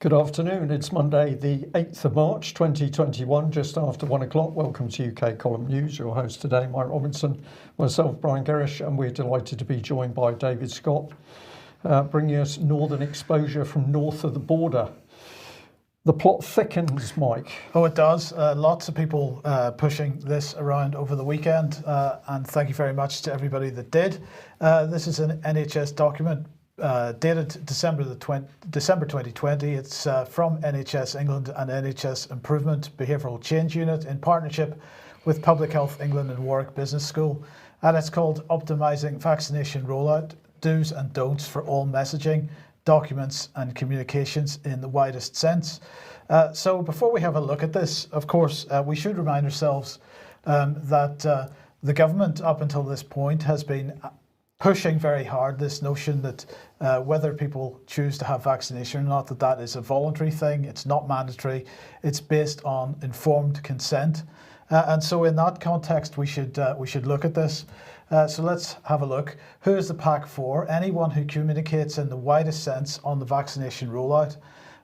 Good afternoon. It's Monday, the 8th of March, 2021, just after 1 o'clock. Welcome to UK Column News. Your host today, Mike Robinson, myself, Brian Gerrish, and we're delighted to be joined by David Scott, bringing us northern exposure from north of the border. The plot thickens, Mike. Oh, it does. Lots of people pushing this around over the weekend, and thank you very much to everybody that did. This is an NHS document dated December 2020. It's from NHS England and NHS Improvement Behavioural Change Unit in partnership with Public Health England and Warwick Business School, and it's called Optimising Vaccination Rollout, Do's and Don'ts for All Messaging, Documents and Communications in the widest sense. So before we have a look at this, of course, we should remind ourselves that the government up until this point has been pushing very hard this notion that whether people choose to have vaccination or not, that is a voluntary thing. It's not mandatory. It's based on informed consent. And so in that context, we should look at this. So let's have a look. Who is the pack for? Anyone who communicates in the widest sense on the vaccination rollout.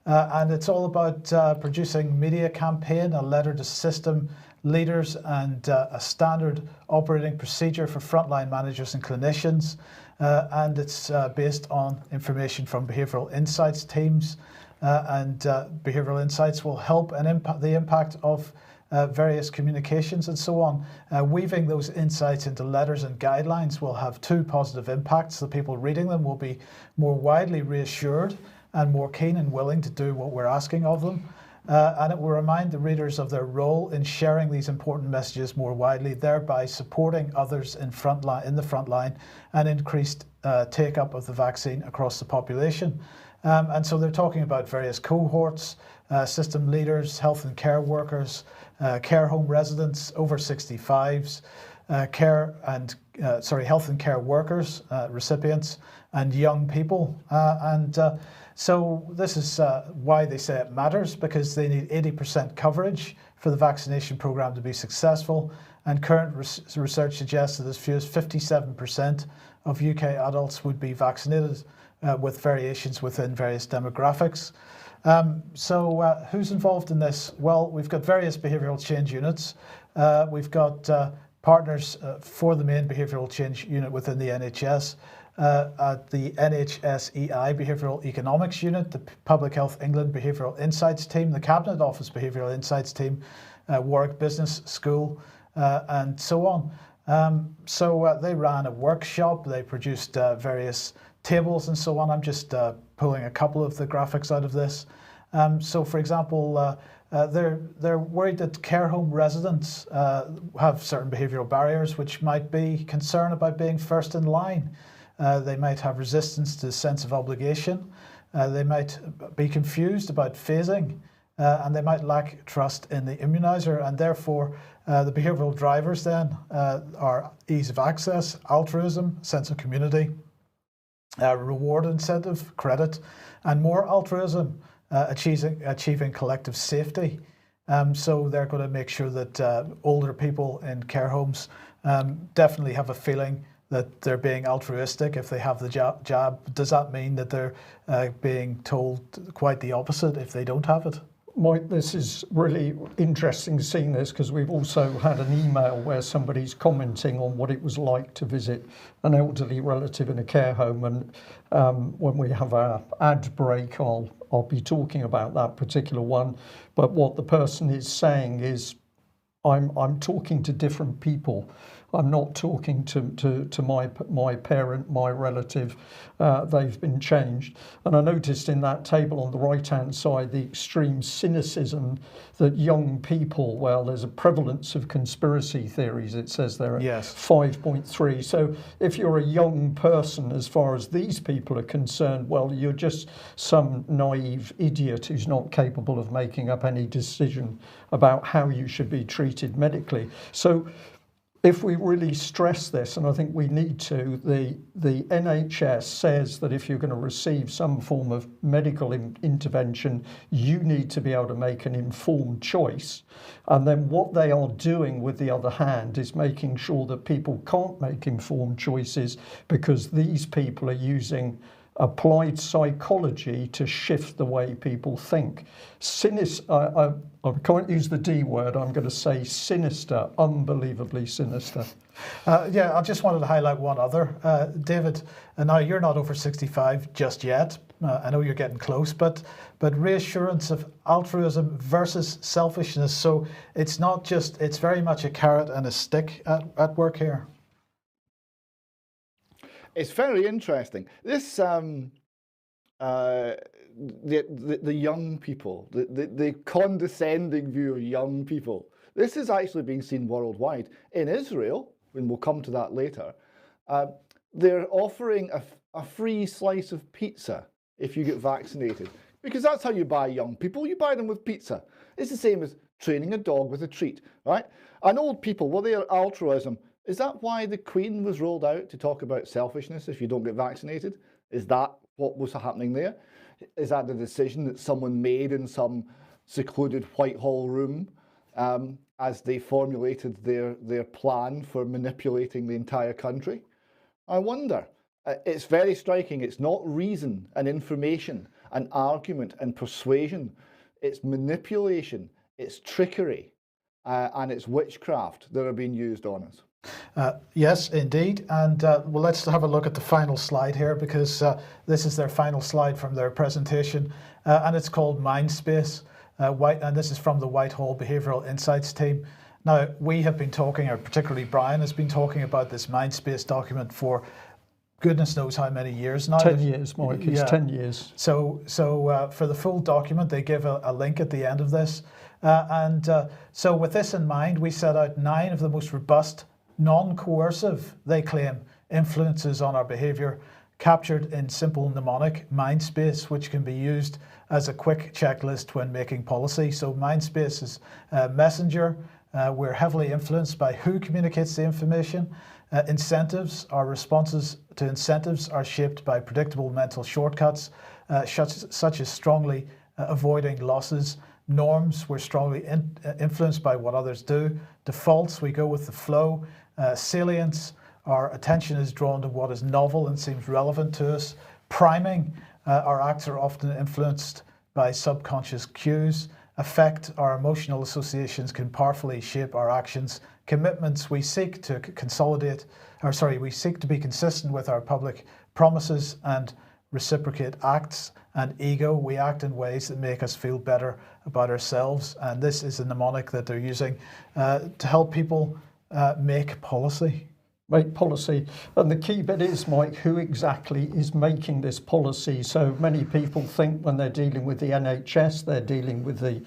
And it's all about producing media campaign, a letter to system leaders, and a standard operating procedure for frontline managers and clinicians. And it's based on information from behavioural insights teams. And behavioural insights will help and the impact of various communications and so on. Weaving those insights into letters and guidelines will have two positive impacts. The people reading them will be more widely reassured and more keen and willing to do what we're asking of them. And it will remind the readers of their role in sharing these important messages more widely, thereby supporting others in the front line and increased take-up of the vaccine across the population. And so they're talking about various cohorts, system leaders, health and care workers, care home residents, over 65s, health and care workers, recipients, and young people. So this is why they say it matters, because they need 80% coverage for the vaccination programme to be successful. And current research suggests that as few as 57% of UK adults would be vaccinated, with variations within various demographics. So who's involved in this? Well, we've got various behavioural change units. We've got partners for the main behavioural change unit within the NHS. At the NHSEI Behavioural Economics Unit, the Public Health England Behavioural Insights Team, the Cabinet Office Behavioural Insights Team, Warwick Business School, and so on. So they ran a workshop, they produced various tables and so on. I'm just pulling a couple of the graphics out of this. So for example, they're worried that care home residents have certain behavioural barriers which might be concern about being first in line. They might have resistance to the sense of obligation. They might be confused about phasing, and they might lack trust in the immuniser. And therefore, the behavioural drivers then are ease of access, altruism, sense of community, reward incentive, credit, and more altruism, achieving collective safety. So they're going to make sure that older people in care homes definitely have a feeling that they're being altruistic if they have the jab. Does that mean that they're being told quite the opposite if they don't have it? Mike, this is really interesting seeing this, because we've also had an email where somebody's commenting on what it was like to visit an elderly relative in a care home. And when we have our ad break, I'll be talking about that particular one. But what the person is saying is, I'm talking to different people. I'm not talking to my parent, my relative. They've been changed. And I noticed in that table on the right-hand side the extreme cynicism that young people, well, there's a prevalence of conspiracy theories, it says there at 5.3. So if you're a young person, as far as these people are concerned, well, you're just some naive idiot who's not capable of making up any decision about how you should be treated medically. So if we really stress this, and I think we need to, the NHS says that if you're going to receive some form of medical intervention, you need to be able to make an informed choice. And then what they are doing with the other hand is making sure that people can't make informed choices because these people are using applied psychology to shift the way people think. I can't use the D word, I'm going to say sinister, unbelievably sinister. Yeah, I just wanted to highlight one other, David. And now you're not over 65 just yet. I know you're getting close, but reassurance of altruism versus selfishness. So it's not just, it's very much a carrot and a stick at work here. It's very interesting. This the young people, the condescending view of young people. This is actually being seen worldwide. In Israel, and we'll come to that later, they're offering a free slice of pizza if you get vaccinated, because that's how you buy young people. You buy them with pizza. It's the same as training a dog with a treat, right? And old people, well, their altruism. Is that why the Queen was rolled out to talk about selfishness if you don't get vaccinated? Is that what was happening there? Is that the decision that someone made in some secluded Whitehall room as they formulated their plan for manipulating the entire country? I wonder. It's very striking. It's not reason and information and argument and persuasion. It's manipulation, it's trickery, and it's witchcraft that are being used on us. Yes, indeed. And well, let's have a look at the final slide here, because this is their final slide from their presentation, and it's called Mindspace. And this is from the Whitehall Behavioural Insights team. Now, we have been talking, or particularly Brian has been talking about this Mindspace document for goodness knows how many years now. 10 years, Mike. It's 10 years. So for the full document, they give a link at the end of this. So with this in mind, we set out 9 of the most robust, non-coercive, they claim, influences on our behaviour, captured in simple mnemonic, Mindspace, which can be used as a quick checklist when making policy. So Mindspace is messenger. We're heavily influenced by who communicates the information. Incentives, our responses to incentives are shaped by predictable mental shortcuts, such as strongly avoiding losses. Norms, we're strongly influenced by what others do. Defaults, we go with the flow. Salience, our attention is drawn to what is novel and seems relevant to us. Priming, our acts are often influenced by subconscious cues. Affect, our emotional associations can powerfully shape our actions. Commitments, we seek to we seek to be consistent with our public promises and reciprocate acts. And ego, we act in ways that make us feel better about ourselves. And this is a mnemonic that they're using to help people make policy. Make policy. And the key bit is, Mike, who exactly is making this policy? So many people think when they're dealing with the NHS, they're dealing with the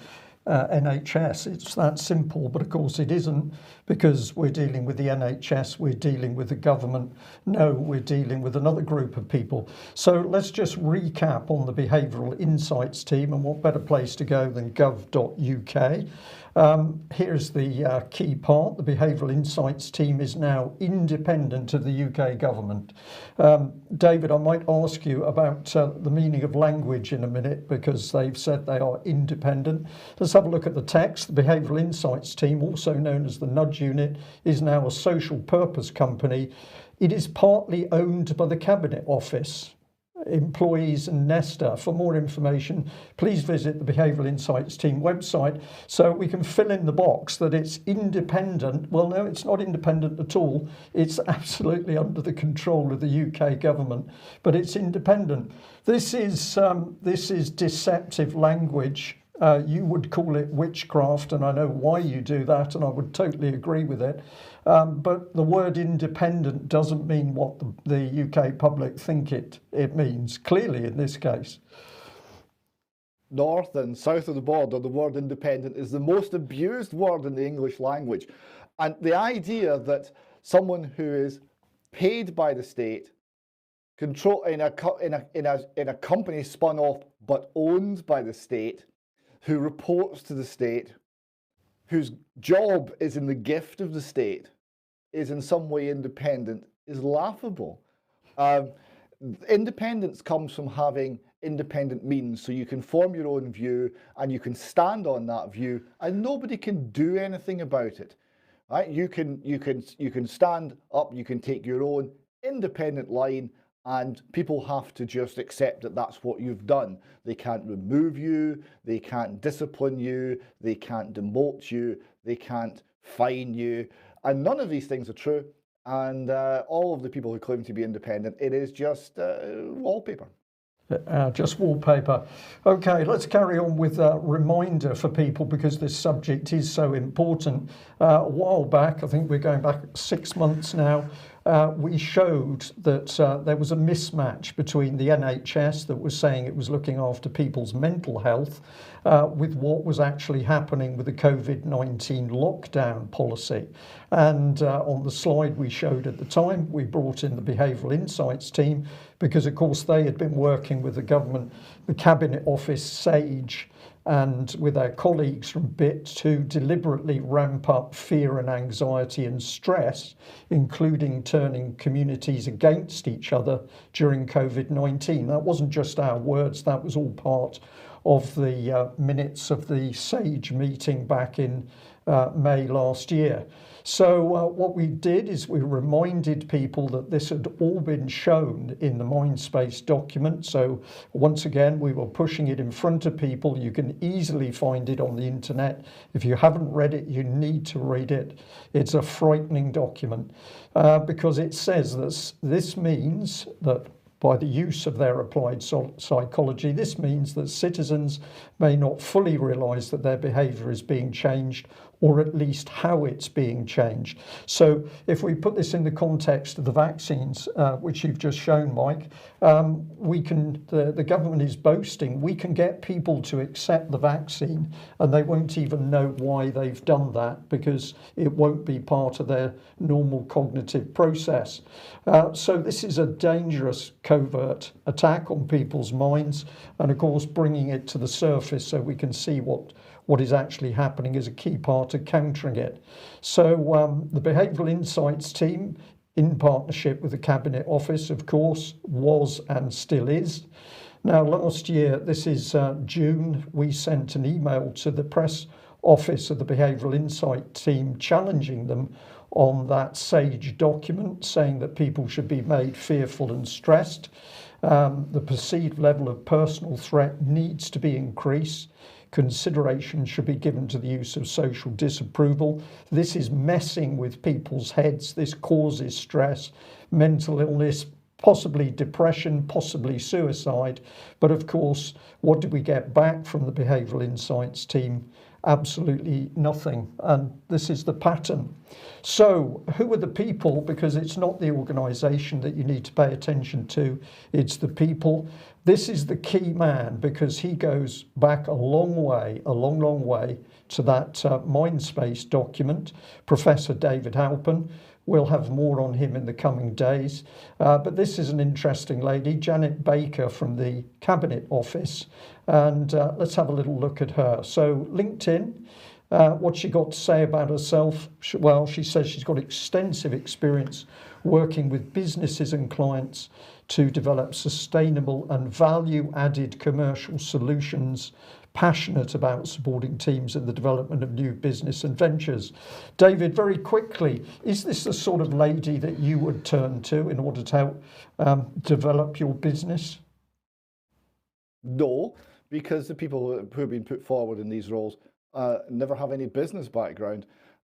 NHS. It's that simple, but of course it isn't, because we're dealing with the NHS, we're dealing with the government. No, we're dealing with another group of people. So let's just recap on the Behavioural Insights team, and what better place to go than gov.uk. Here's the key part. The Behavioural Insights team is now independent of the UK government. David, I might ask you about the meaning of language in a minute, because they've said they are independent. Let's have a look at the text. The Behavioural Insights team, also known as the Nudge Unit, is now a social purpose company. It is partly owned by the Cabinet Office, employees and Nesta. For more information, please visit the Behavioural Insights team website. So we can fill in the box that it's independent. Well, no, it's not independent at all. It's absolutely under the control of the UK government, but it's independent. This is deceptive language. You would call it witchcraft, and I know why you do that, and I would totally agree with it. But the word independent doesn't mean what the UK public think it means, clearly in this case. North and south of the border, the word independent is the most abused word in the English language. And the idea that someone who is paid by the state, control in a company spun off but owned by the state, who reports to the state, whose job is in the gift of the state, is in some way independent, is laughable. Independence comes from having independent means, so you can form your own view and you can stand on that view, and nobody can do anything about it. Right? You can stand up, you can take your own independent line, And people have to just accept that that's what you've done. They can't remove you, they can't discipline you, they can't demote you, they can't fine you. And none of these things are true. And all of the people who claim to be independent, it is just wallpaper. Just wallpaper. Okay, let's carry on with a reminder for people, because this subject is so important. A while back, I think we're going back 6 months now, we showed that there was a mismatch between the NHS that was saying it was looking after people's mental health with what was actually happening with the COVID-19 lockdown policy. And on the slide we showed at the time, we brought in the Behavioural Insights team because, of course, they had been working with the government, the Cabinet Office, SAGE, and with our colleagues from BIT to deliberately ramp up fear and anxiety and stress, including turning communities against each other during COVID-19. That wasn't just our words, that was all part of the minutes of the SAGE meeting back in May last year. So what we did is we reminded people that this had all been shown in the Mindspace document. So once again, we were pushing it in front of people. You can easily find it on the internet. If you haven't read it, you need to read it. It's a frightening document because it says that this means that by the use of their applied psychology, this means that citizens may not fully realise that their behaviour is being changed, or at least how it's being changed. So if we put this in the context of the vaccines, which you've just shown, Mike, the government is boasting we can get people to accept the vaccine and they won't even know why they've done that, because it won't be part of their normal cognitive process. So this is a dangerous covert attack on people's minds, and of course bringing it to the surface so we can see what is actually happening is a key part of countering it. So the Behavioural Insights team, in partnership with the Cabinet Office, of course, was and still is. Now, last year, this is June, we sent an email to the press office of the Behavioural Insight team challenging them on that SAGE document, saying that people should be made fearful and stressed. The perceived level of personal threat needs to be increased. Consideration should be given to the use of social disapproval. This is messing with people's heads. This causes stress, mental illness, possibly depression, possibly suicide. But of course, what did we get back from the Behavioural Insights team? Absolutely nothing. And this is the pattern. So who are the people? Because it's not the organisation that you need to pay attention to, it's the people. This is the key man, because he goes back a long way to that Mindspace document. Professor David Halpin. We'll have more on him in the coming days. But this is an interesting lady, Janet Baker from the Cabinet Office. And let's have a little look at her. So LinkedIn, what's she got to say about herself? Well, she says she's got extensive experience working with businesses and clients to develop sustainable and value-added commercial solutions, passionate about supporting teams in the development of new business and ventures. David, very quickly, is this the sort of lady that you would turn to in order to help develop your business? No, because the people who have been put forward in these roles never have any business background.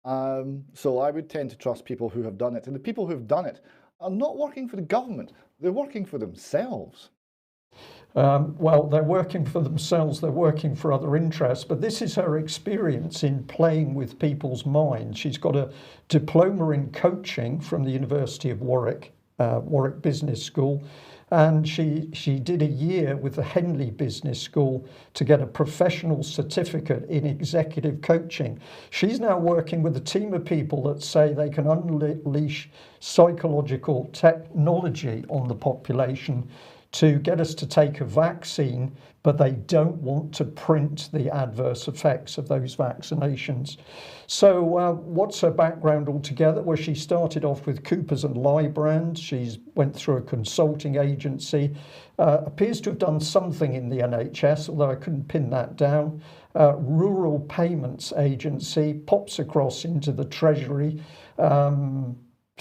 So I would tend to trust people who have done it. And the people who have done it are not working for the government. They're working for themselves. Well, they're working for themselves, they're working for other interests, but this is her experience in playing with people's minds. She's got a diploma in coaching from the University of Warwick, Warwick Business School, and she did a year with the Henley Business School to get a professional certificate in executive coaching. She's now working with a team of people that say they can unleash psychological technology on the population to get us to take a vaccine, but they don't want to print the adverse effects of those vaccinations. So what's her background altogether? Well, she started off with Coopers and Lybrand. She's went through a consulting agency, appears to have done something in the NHS, although I couldn't pin that down. Rural Payments Agency, pops across into the Treasury,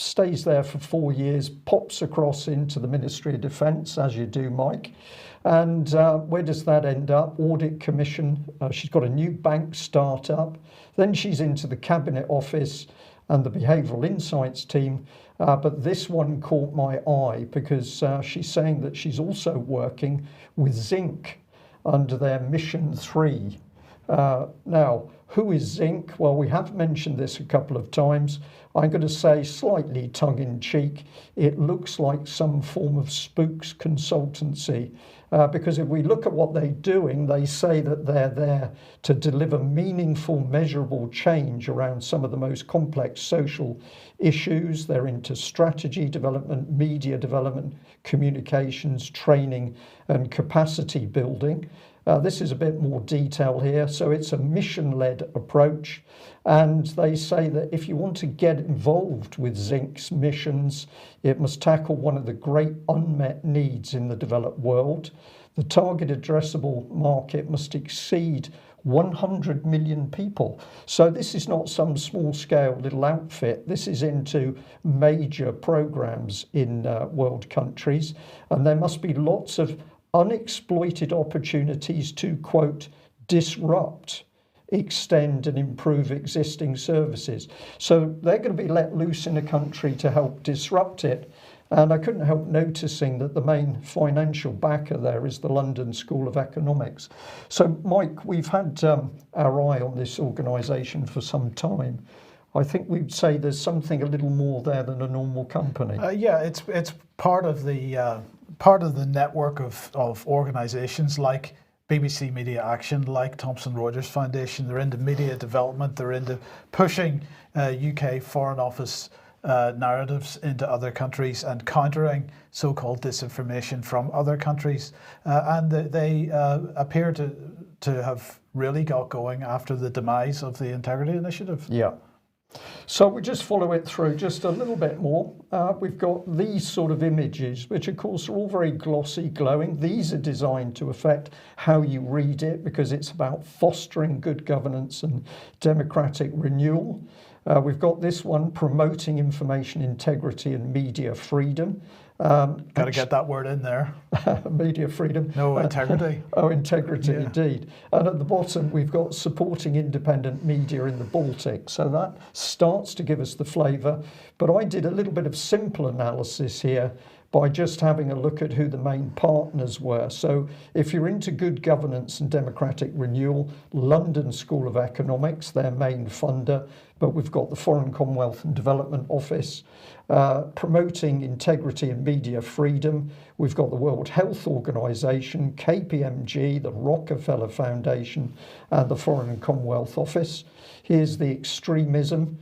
stays there for 4 years, pops across into the Ministry of Defence, as you do, Mike. And where does that end up? Audit Commission. She's got a new bank startup. Then she's into the Cabinet Office and the Behavioural Insights team. But this one caught my eye because she's saying that she's also working with Zinc under their Mission 3. Now, who is Zinc? Well, we have mentioned this a couple of times. I'm going to say slightly tongue-in-cheek, it looks like some form of spooks consultancy. Because if we look at what they're doing, they say that they're there to deliver meaningful, measurable change around some of the most complex social issues. They're into strategy development, media development, communications, training, and capacity building. This is a bit more detail here. So it's a mission-led approach. And they say that if you want to get involved with Zinc's missions, it must tackle one of the great unmet needs in the developed world. The target addressable market must exceed 100 million people. So this is not some small-scale little outfit. This is into major programs in world countries. And there must be lots of unexploited opportunities to, quote, disrupt, extend and improve existing services. So they're going to be let loose in a country to help disrupt it. And I couldn't help noticing that the main financial backer there is the London School of Economics. So, Mike, we've had our eye on this organisation for some time. I think we'd say there's something a little more there than a normal company. Yeah, it's part of the network of organisations like BBC Media Action, like Thomson Reuters Foundation. They're into media development. They're into pushing UK Foreign Office narratives into other countries and countering so-called disinformation from other countries. And they appear to have really got going after the demise of the Integrity Initiative. Yeah. So we just follow it through just a little bit more. We've got these sort of images, which of course are all very glossy, glowing. These are designed to affect how you read it because it's about fostering good governance and democratic renewal. We've got this one, promoting information integrity and media freedom. Got to get that word in there. Media freedom. No, integrity. Integrity, yeah. Indeed. And at the bottom, we've got supporting independent media in the Baltic. So that starts to give us the flavour. But I did a little bit of simple analysis here by just having a look at who the main partners were. So if you're into good governance and democratic renewal, London School of Economics, their main funder, but we've got the Foreign, Commonwealth and Development Office, promoting integrity and media freedom. We've got the World Health Organization, KPMG, the Rockefeller Foundation, and the Foreign and Commonwealth Office. Here's the extremism.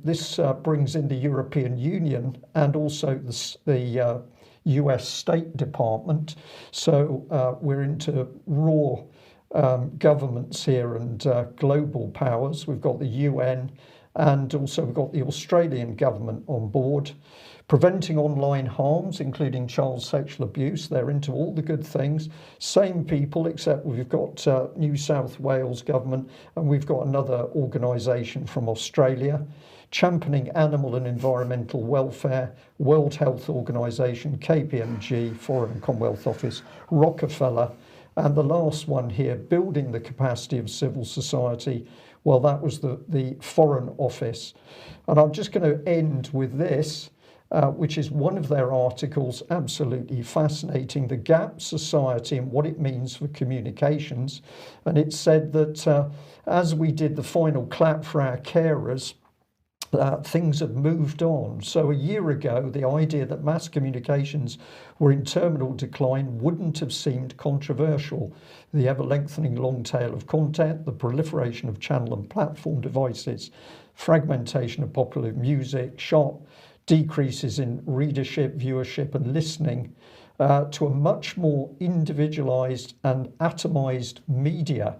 This brings in the European Union and also the US State Department. So we're into raw governments here and global powers. We've got the UN and also we've got the Australian government on board. Preventing online harms, including child sexual abuse. They're into all the good things. Same people, except we've got New South Wales government and we've got another organisation from Australia. Championing animal and environmental welfare, World Health Organization, KPMG, Foreign and Commonwealth Office, Rockefeller. And the last one here, building the capacity of civil society. Well, that was the Foreign Office. And I'm just going to end with this, which is one of their articles, absolutely fascinating, the Gap Society and what it means for communications. And it said that as we did the final clap for our carers, things have moved on. So a year ago, the idea that mass communications were in terminal decline wouldn't have seemed controversial. The ever-lengthening long tail of content, the proliferation of channel and platform devices, fragmentation of popular music, sharp decreases in readership, viewership and listening, to a much more individualized and atomized media.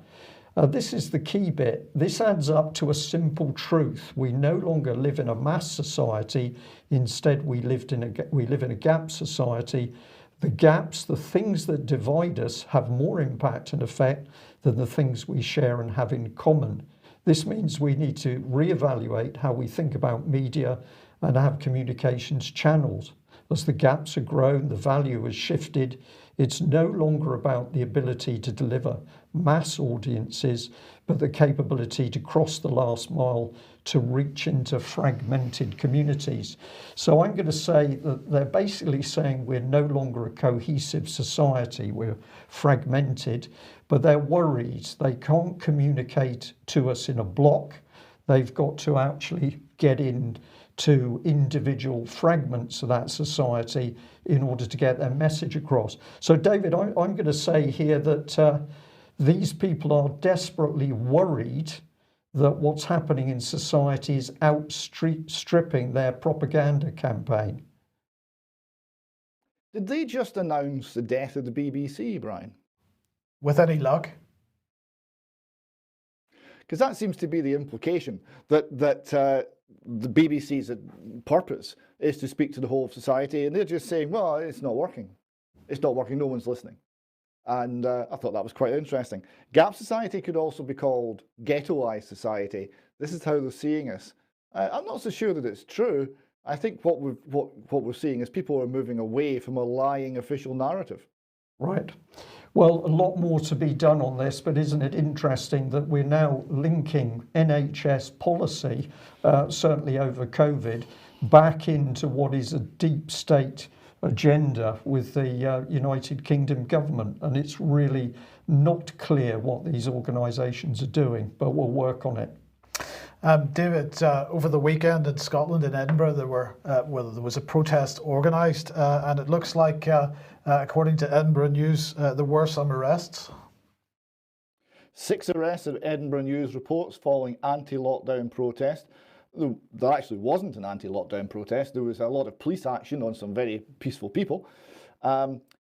This is the key bit. This adds up to a simple truth. We no longer live in a mass society. Instead, we live in a gap society. The gaps, the things that divide us, have more impact and effect than the things we share and have in common. This means we need to reevaluate how we think about media and have communications channels. As the gaps have grown, the value has shifted. It's no longer about the ability to deliver mass audiences, but the capability to cross the last mile to reach into fragmented communities. So I'm going to say that they're basically saying we're no longer a cohesive society, we're fragmented, but they're worried they can't communicate to us in a block. They've got to actually get in to individual fragments of that society in order to get their message across. So David, I'm going to say here that these people are desperately worried that what's happening in society is outstripping their propaganda campaign. Did they just announce the death of the BBC, Brian? With any luck. Because that seems to be the implication, that the BBC's purpose is to speak to the whole of society, and they're just saying, well, it's not working. It's not working, no one's listening. And I thought that was quite interesting. Gap society could also be called ghettoized society. This is how they're seeing us. I'm not so sure that it's true. I think what we're seeing is people are moving away from a lying official narrative. Right. Well, a lot more to be done on this, but isn't it interesting that we're now linking NHS policy, certainly over COVID, back into what is a deep state agenda with the United Kingdom government, and it's really not clear what these organisations are doing, but we'll work on it. David, over the weekend in Scotland, in Edinburgh, there was a protest organised, and it looks like, according to Edinburgh News, there were some arrests. 6 arrests at Edinburgh News reports following anti-lockdown protest. There actually wasn't an anti-lockdown protest. There was a lot of police action on some very peaceful people.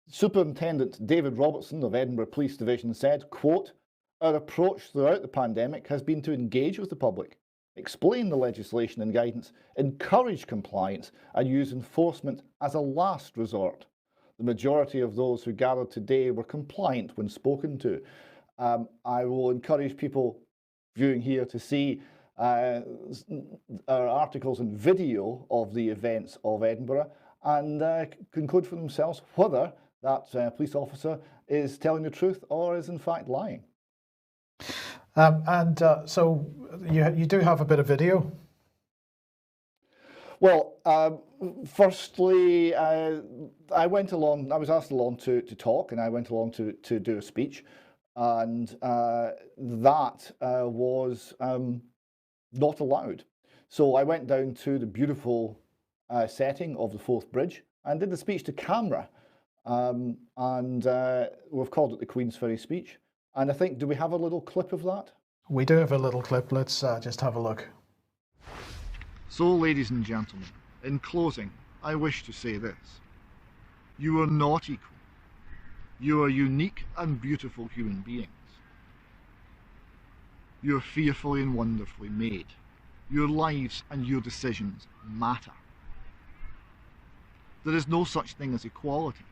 Superintendent David Robertson of Edinburgh Police Division said, quote, "Our approach throughout the pandemic has been to engage with the public, explain the legislation and guidance, encourage compliance, and use enforcement as a last resort. The majority of those who gathered today were compliant when spoken to." I will encourage people viewing here to see our articles and video of the events of Edinburgh and conclude for themselves whether that police officer is telling the truth or is in fact lying. So you do have a bit of video. Well, firstly, I went along. I was asked along to talk, and I went along to do a speech, and that was not allowed. So I went down to the beautiful setting of the Forth Bridge and did the speech to camera, and we've called it the Queensferry speech. And I think, do we have a little clip of that? We do have a little clip. Let's just have a look. So, ladies and gentlemen, in closing, I wish to say this. You are not equal. You are unique and beautiful human beings. You are fearfully and wonderfully made. Your lives and your decisions matter. There is no such thing as equality.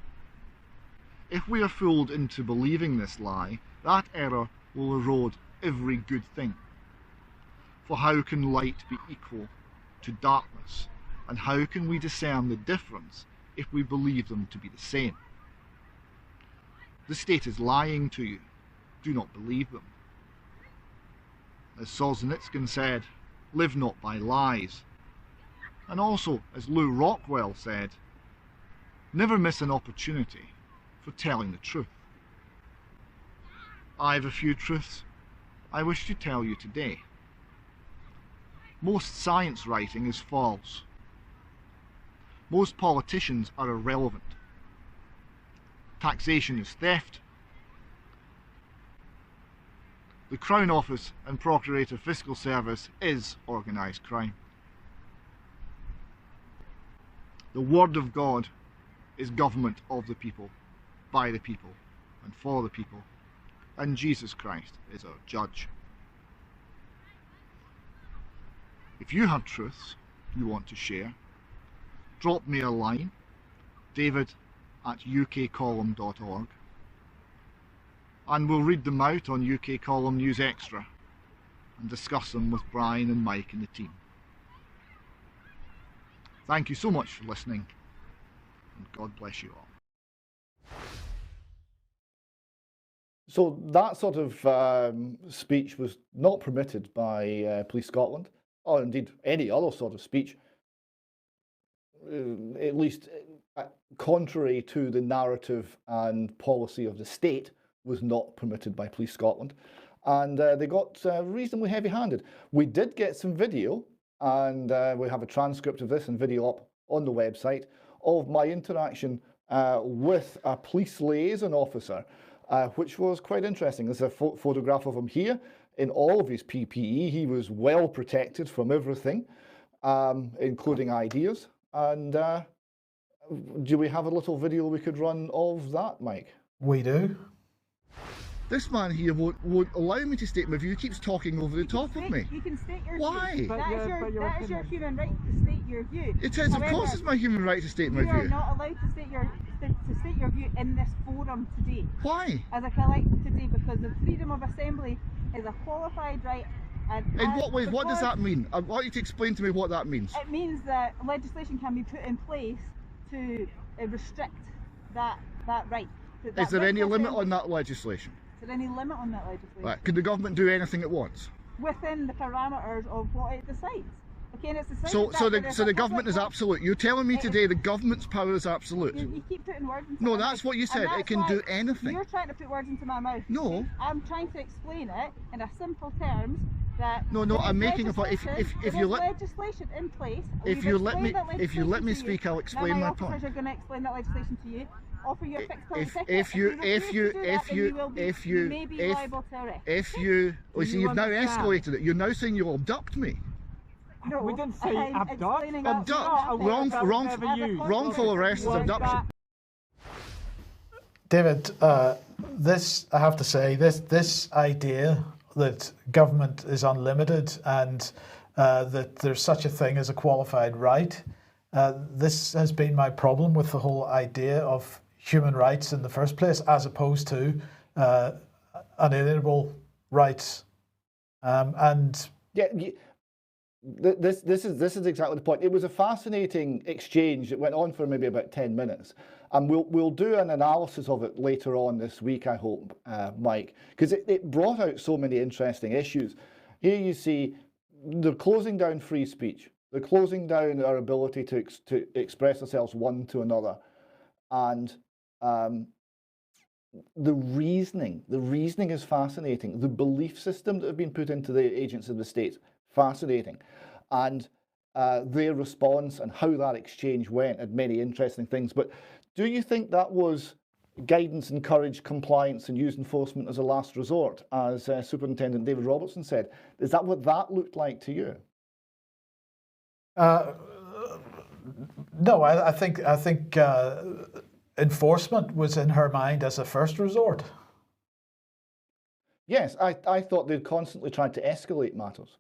If we are fooled into believing this lie, that error will erode every good thing. For how can light be equal to darkness, and how can we discern the difference if we believe them to be the same? The state is lying to you. Do not believe them. As Solzhenitsyn said, live not by lies. And also, as Lew Rockwell said, never miss an opportunity for telling the truth. I have a few truths I wish to tell you today. Most science writing is false. Most politicians are irrelevant. Taxation is theft. The Crown Office and Procurator Fiscal Service is organised crime. The Word of God is government of the people, by the people, and for the people. And Jesus Christ is our judge. If you have truths you want to share, drop me a line, david@ukcolumn.org, and we'll read them out on UK Column News Extra and discuss them with Brian and Mike and the team. Thank you so much for listening, and God bless you all. So that sort of speech was not permitted by Police Scotland, or indeed any other sort of speech, at least contrary to the narrative and policy of the state, was not permitted by Police Scotland. And they got reasonably heavy-handed. We did get some video, and we have a transcript of this and video up on the website, of my interaction with a police liaison officer, which was quite interesting. There's a photograph of him here in all of his PPE. He was well protected from everything, including ideas. And do we have a little video we could run of that, Mike? We do. This man here won't allow me to state my view. He keeps talking over the top of me. You can state your Why? view. That is your human right to state your view. It is, of course, it's my human right to state my You are view. not allowed to state your view in this forum today. Why? As a collective today, because the freedom of assembly is a qualified right. And In what ways? What does that mean? I want you to explain to me what that means. It means that legislation can be put in place to restrict that right. Is there any limit on that legislation? Is there any limit on that legislation? Right. Could the government do anything it wants? Within the parameters of what it decides. Okay, and it's decided So the government is absolute. You're telling me today the government's power is absolute? You keep putting words into No, my that's mouth. what you said. It can do anything. You're trying to put words into my mouth. No. Okay? I'm trying to explain it in a simple terms that No, I'm making a point. If you let legislation in place, if you let me speak, I'll explain my point. Are going to explain that legislation to you. Offer you a fixed point ticket. If you may be liable to arrest. Well, see, you've now escalated it. You're now saying you'll abduct me. No, we didn't say abduct. Abduct. Wrongful arrest is abduction. David, this, I have to say, this idea that government is unlimited and that there's such a thing as a qualified right, this has been my problem with the whole idea of human rights in the first place, as opposed to unalienable rights. This is exactly the point. It was a fascinating exchange. It went on for maybe about 10 minutes. And we'll do an analysis of it later on this week, I hope, Mike, because it brought out so many interesting issues. Here you see they're closing down free speech. They're closing down our ability to express ourselves one to another. And the reasoning is fascinating. The belief system that have been put into the agents of the state, fascinating. And their response and how that exchange went had many interesting things. But do you think that was guidance, encourage compliance and use enforcement as a last resort, as Superintendent David Robertson said? Is that what that looked like to you? No, I think enforcement was in her mind as a first resort. Yes, I thought they'd constantly tried to escalate matters.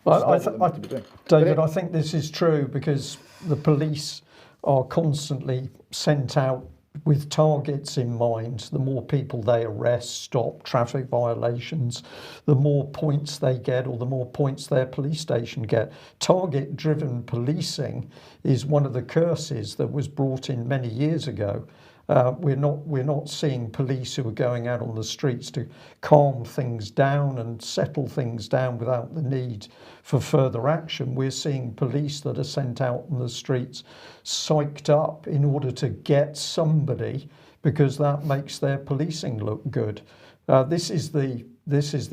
David, I think this is true because the police are constantly sent out with targets in mind. The more people they arrest, stop traffic violations, the more points they get, or the more points their police station get. Target-driven policing is one of the curses that was brought in many years ago. We're not seeing police who are going out on the streets to calm things down and settle things down without the need for further action. We're seeing police that are sent out on the streets psyched up in order to get somebody because that makes their policing look good. This is the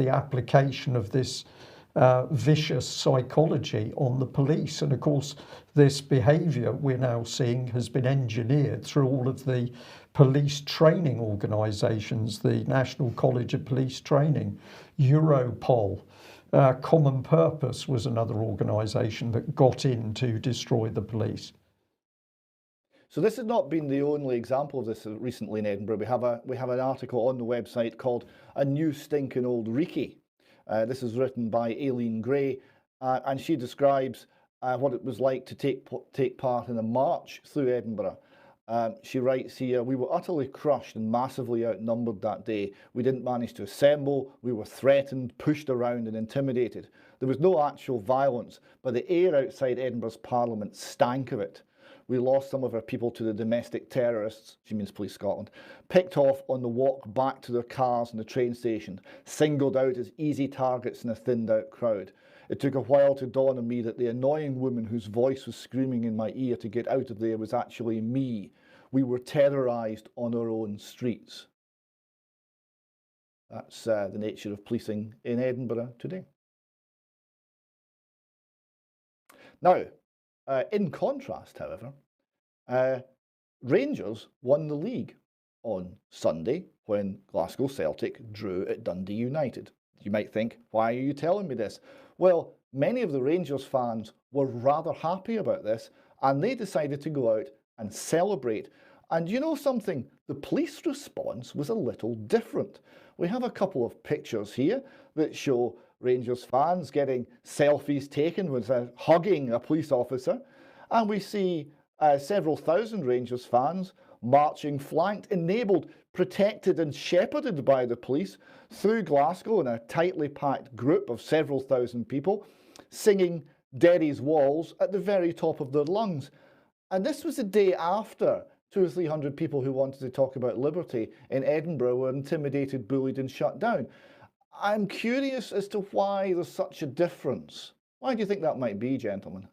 application of this vicious psychology on the police. And of course, this behaviour we're now seeing has been engineered through all of the police training organisations, the National College of Police Training, Europol, Common Purpose was another organisation that got in to destroy the police. So this has not been the only example of this recently in Edinburgh. We have an article on the website called "A New Stinking Old Reekie." This is written by Aileen Gray, and she describes what it was like to take part in a march through Edinburgh. She writes here, we were utterly crushed and massively outnumbered that day. We didn't manage to assemble. We were threatened, pushed around and intimidated. There was no actual violence, but the air outside Edinburgh's Parliament stank of it. We lost some of our people to the domestic terrorists, she means Police Scotland, picked off on the walk back to their cars in the train station, singled out as easy targets in a thinned out crowd. It took a while to dawn on me that the annoying woman whose voice was screaming in my ear to get out of there was actually me. We were terrorised on our own streets. That's the nature of policing in Edinburgh today. Now, in contrast, however, Rangers won the league on Sunday when Glasgow Celtic drew at Dundee United. You might think, why are you telling me this? Well, many of the Rangers fans were rather happy about this, and they decided to go out and celebrate. And you know something? The police response was a little different. We have a couple of pictures here that show Rangers fans getting selfies taken with hugging a police officer, and we see several thousand Rangers fans marching flanked, enabled, protected and shepherded by the police through Glasgow in a tightly packed group of several thousand people, singing Derry's Walls at the very top of their lungs. And this was the day after 200 or 300 people who wanted to talk about liberty in Edinburgh were intimidated, bullied and shut down. I'm curious as to why there's such a difference. Why do you think that might be, gentlemen?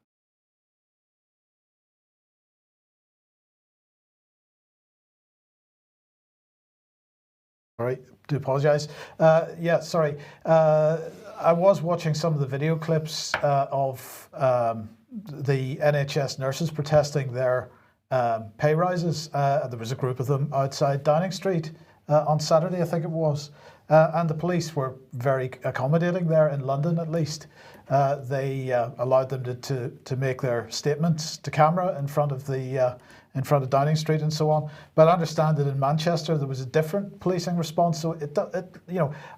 Sorry, do apologise. Yeah, sorry. I was watching some of the video clips of the NHS nurses protesting their pay rises. There was a group of them outside Downing Street on Saturday, I think it was. And the police were very accommodating there in London, at least. They allowed them to make their statements to camera in front of Downing Street and so on. But I understand that in Manchester there was a different policing response. So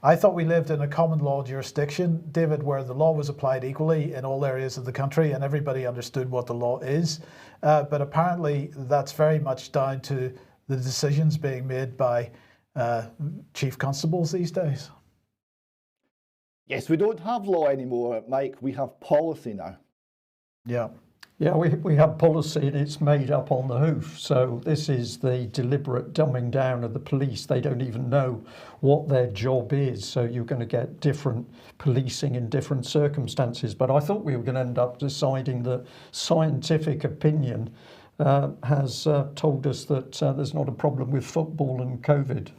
I thought we lived in a common law jurisdiction, David, where the law was applied equally in all areas of the country and everybody understood what the law is. But apparently that's very much down to the decisions being made by chief constables these days. Yes, we don't have law anymore, Mike. We have policy now. Yeah. Yeah, we have policy and it's made up on the hoof. So this is the deliberate dumbing down of the police. They don't even know what their job is. So you're going to get different policing in different circumstances. But I thought we were going to end up deciding that scientific opinion has told us that there's not a problem with football and COVID.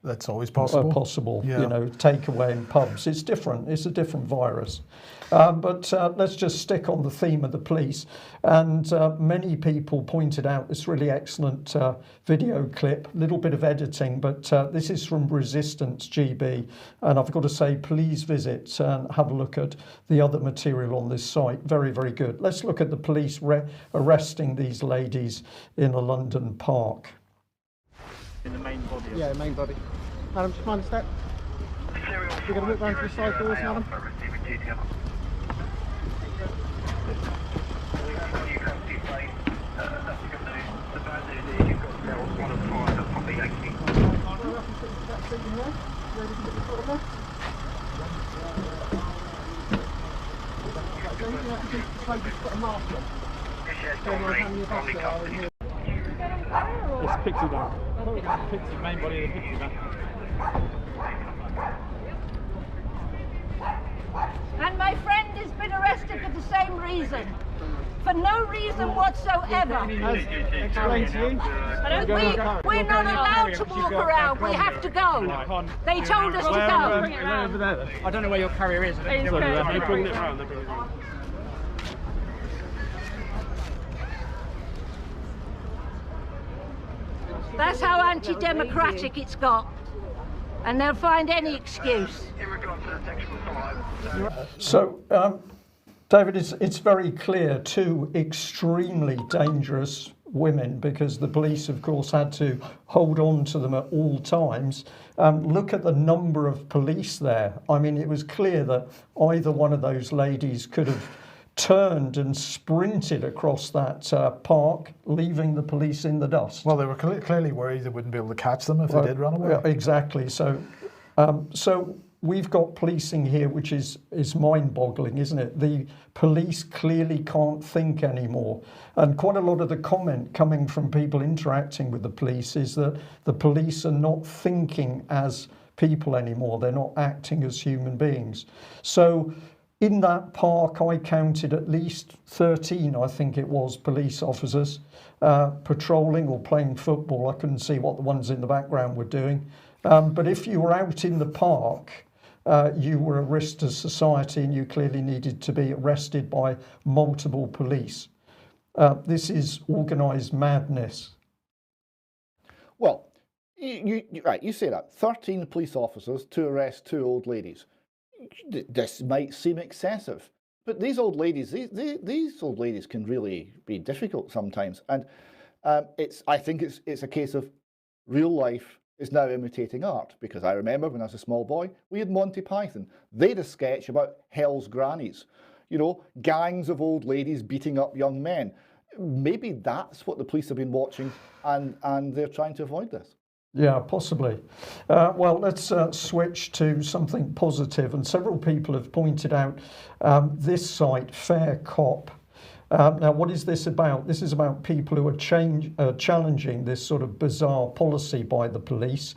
That's always possible. Yeah. Takeaway in pubs. It's different. It's a different virus. But let's just stick on the theme of the police. And many people pointed out this really excellent video clip, little bit of editing, but this is from Resistance GB. And I've got to say, please visit and have a look at the other material on this site. Very, very good. Let's look at the police arresting these ladies in a London park. In the main body? Yeah, main body. Madam, just mind a step. We're going to walk round to the side doors, madam. It's pixie down. Pixie, main body of the pixie down. And my friend has been arrested for the same reason. For no reason whatsoever. Explain to you. We're not allowed to walk around. We have to go. They told us to go. I don't know where your carrier is. They're bringing it around. That's how anti-democratic it's got. And they'll find any excuse. So, David, it's very clear, two extremely dangerous women, because the police, of course, had to hold on to them at all times. Look at the number of police there. I mean, it was clear that either one of those ladies could have turned and sprinted across that park, leaving the police in the dust. Well, they were clearly worried they wouldn't be able to catch them if they did run away. Exactly. So we've got policing here, which is mind-boggling, isn't it? The police clearly can't think anymore. And quite a lot of the comment coming from people interacting with the police is that the police are not thinking as people anymore. They're not acting as human beings. So in that park, I counted at least 13, I think it was, police officers patrolling or playing football. I couldn't see what the ones in the background were doing. But if you were out in the park, you were a risk to society and you clearly needed to be arrested by multiple police. This is organised madness. Well, you say that. 13 police officers to arrest 2 old ladies. This might seem excessive, but these old ladies, these old ladies can really be difficult sometimes. And I think it's a case of real life is now imitating art, because I remember when I was a small boy, we had Monty Python. They had a sketch about hell's grannies, you know, gangs of old ladies beating up young men. Maybe that's what the police have been watching, and they're trying to avoid this. Yeah, possibly. Well, let's switch to something positive. And several people have pointed out this site, Fair Cop. Now, what is this about? This is about people who are challenging this sort of bizarre policy by the police.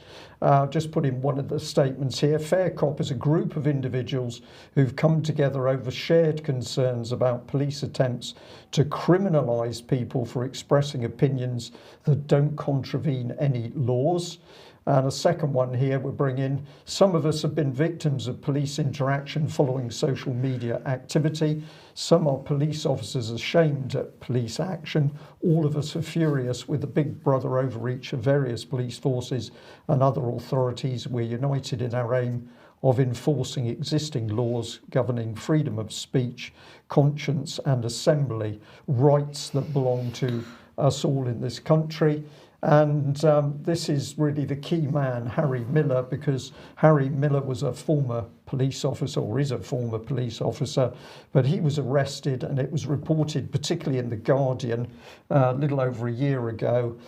Just put in one of the statements here. Fair Cop is a group of individuals who've come together over shared concerns about police attempts to criminalise people for expressing opinions that don't contravene any laws. And a second one here we bring in, some of us have been victims of police interaction following social media activity. Some are police officers ashamed at police action. All of us are furious with the big brother overreach of various police forces and other authorities. We're united in our aim of enforcing existing laws governing freedom of speech, conscience and assembly, rights that belong to us all in this country. And this is really the key man, Harry Miller, because Harry Miller was a former police officer, or is a former police officer, but he was arrested, and it was reported, particularly in The Guardian, a little over a year ago,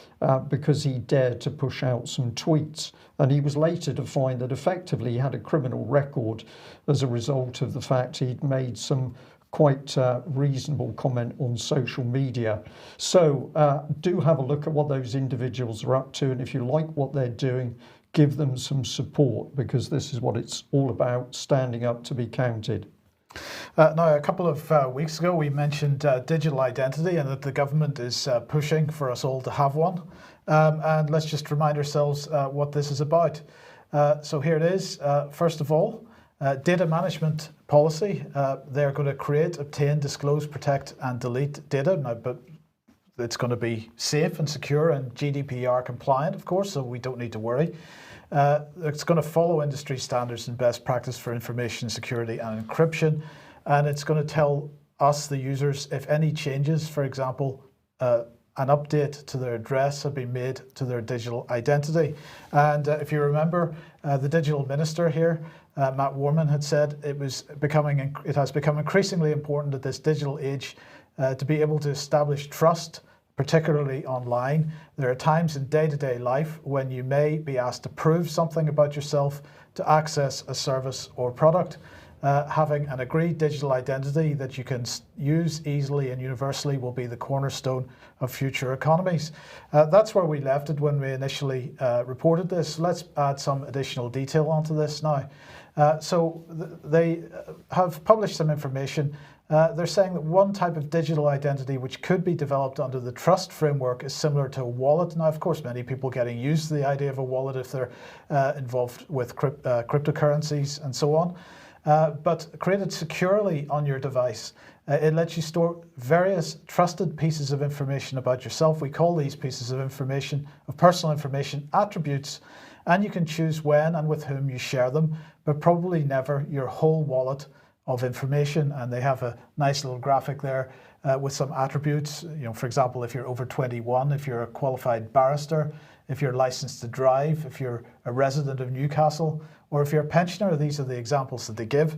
because he dared to push out some tweets. And he was later to find that effectively he had a criminal record as a result of the fact he'd made some quite reasonable comment on social media. So do have a look at what those individuals are up to, and if you like what they're doing, give them some support, because this is what it's all about, standing up to be counted. Now, a couple of weeks ago we mentioned digital identity and that the government is pushing for us all to have one. And let's just remind ourselves what this is about. So here it is. First of all, data management policy. They're going to create, obtain, disclose, protect and delete data. Now, but it's going to be safe and secure and GDPR compliant, of course, so we don't need to worry. It's going to follow industry standards and best practice for information security and encryption. And it's going to tell us, the users, if any changes, for example, an update to their address have been made to their digital identity. And if you remember, the digital minister here, Matt Warman, had said it has become increasingly important at this digital age to be able to establish trust, particularly online. There are times in day-to-day life when you may be asked to prove something about yourself to access a service or product. Having an agreed digital identity that you can use easily and universally will be the cornerstone of future economies. That's where we left it when we initially reported this. Let's add some additional detail onto this now. So they have published some information. They're saying that one type of digital identity which could be developed under the trust framework is similar to a wallet. Now, of course, many people getting used to the idea of a wallet if they're involved with cryptocurrencies and so on. But created securely on your device. It lets you store various trusted pieces of information about yourself. We call these pieces of information, of personal information, attributes, and you can choose when and with whom you share them, but probably never your whole wallet of information. And they have a nice little graphic there with some attributes. For example, if you're over 21, if you're a qualified barrister, if you're licensed to drive, if you're a resident of Newcastle, or if you're a pensioner. These are the examples that they give.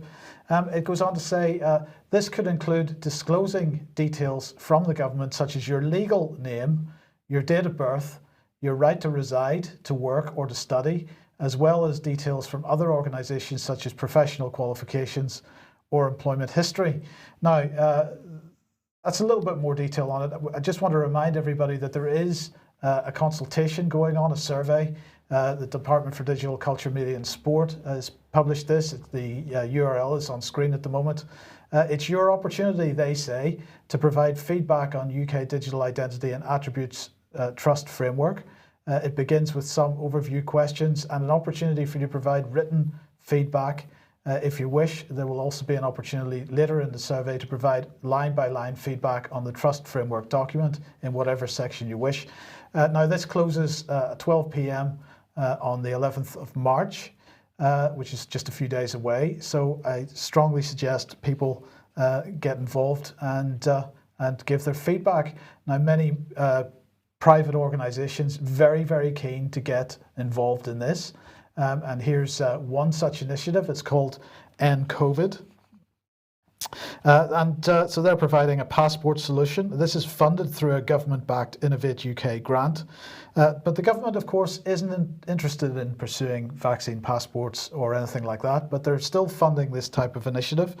It goes on to say this could include disclosing details from the government, such as your legal name, your date of birth, your right to reside, to work, or to study, as well as details from other organisations such as professional qualifications or employment history. Now, that's a little bit more detail on it. I just want to remind everybody that there is a consultation going on, a survey. The Department for Digital Culture, Media and Sport has published this. The URL is on screen at the moment. It's your opportunity, they say, to provide feedback on UK digital identity and attributes trust framework. It begins with some overview questions and an opportunity for you to provide written feedback. If you wish, there will also be an opportunity later in the survey to provide line-by-line feedback on the trust framework document in whatever section you wish. Now, this closes at 12 p.m. On the 11th of March, which is just a few days away. So I strongly suggest people get involved and give their feedback. Now, many private organisations very, very keen to get involved in this. And here's one such initiative. It's called End COVID. So they're providing a passport solution. This is funded through a government-backed Innovate UK grant. But the government, of course, isn't interested in pursuing vaccine passports or anything like that, but they're still funding this type of initiative.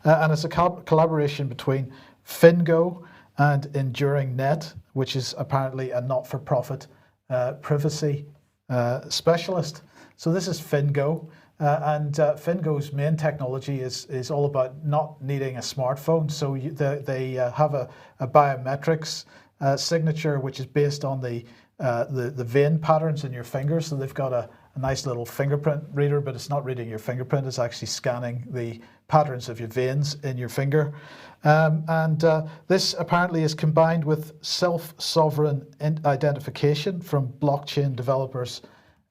And it's a collaboration between Fingo and Enduring Net, which is apparently a not-for-profit privacy specialist. So this is Fingo. And Fingo's main technology is all about not needing a smartphone. So they have a biometrics signature, which is based on the vein patterns in your fingers. So they've got a nice little fingerprint reader, but it's not reading your fingerprint. It's actually scanning the patterns of your veins in your finger. This apparently is combined with self-sovereign identification from blockchain developers,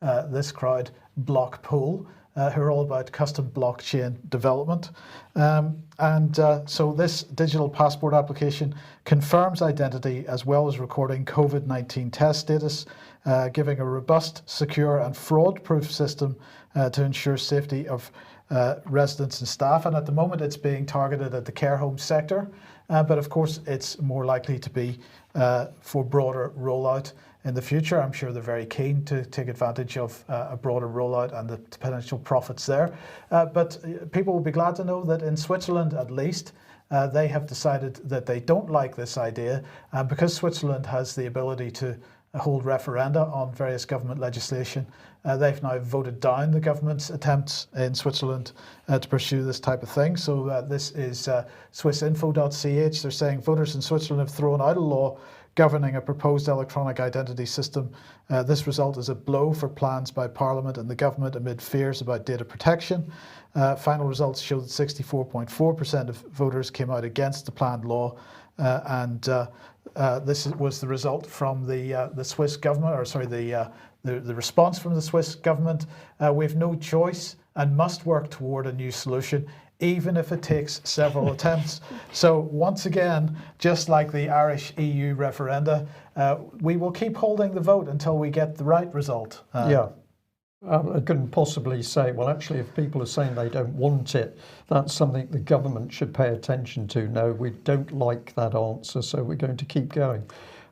this crowd, Blockpool, who are all about custom blockchain development. So this digital passport application confirms identity as well as recording COVID-19 test status, giving a robust, secure and fraud-proof system to ensure safety of residents and staff. And at the moment it's being targeted at the care home sector, but of course it's more likely to be for broader rollout in the future. I'm sure they're very keen to take advantage of a broader rollout and the potential profits there. But people will be glad to know that in Switzerland, at least, they have decided that they don't like this idea. Because Switzerland has the ability to hold referenda on various government legislation, they've now voted down the government's attempts in Switzerland to pursue this type of thing. So this is swissinfo.ch. They're saying voters in Switzerland have thrown out a law governing a proposed electronic identity system. This result is a blow for plans by Parliament and the government amid fears about data protection. Final results show that 64.4% of voters came out against the planned law, and this was the result from the Swiss government, or sorry, the response from the Swiss government. We have no choice and must work toward a new solution, even if it takes several attempts. So once again, just like the Irish EU referenda, we will keep holding the vote until we get the right result. I couldn't possibly say, well, actually, if people are saying they don't want it, that's something the government should pay attention to. No, we don't like that answer, so we're going to keep going.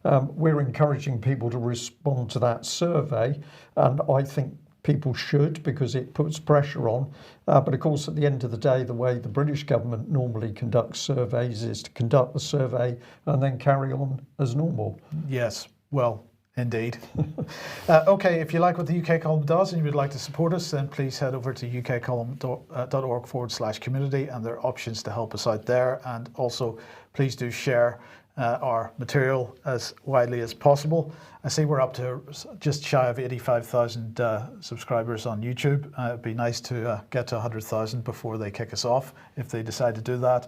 We're encouraging people to respond to that survey, and I think people should, because it puts pressure on. But of course, at the end of the day, the way the British government normally conducts surveys is to conduct the survey and then carry on as normal. Yes, well, indeed. Okay, if you like what the UK Column does and you would like to support us, then please head over to ukcolumn.org/community, and there are options to help us out there. And also, please do share our material as widely as possible. I see we're up to just shy of 85,000 subscribers on YouTube. It'd be nice to get to 100,000 before they kick us off, if they decide to do that.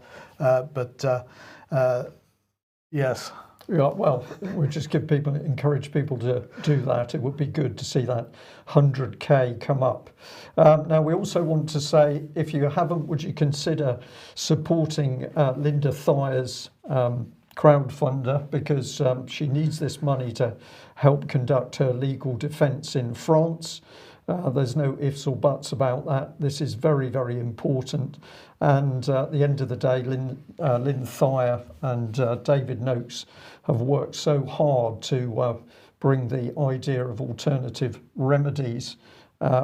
Yes. Yeah, well, we just encourage people to do that. It would be good to see that 100k come up. Now, we also want to say, if you haven't, would you consider supporting Lynda Thayer's Crowdfunder because she needs this money to help conduct her legal defence in France. There's no ifs or buts about that. This is very, very important. And at the end of the day, Lynn Thayer and David Noakes have worked so hard to bring the idea of alternative remedies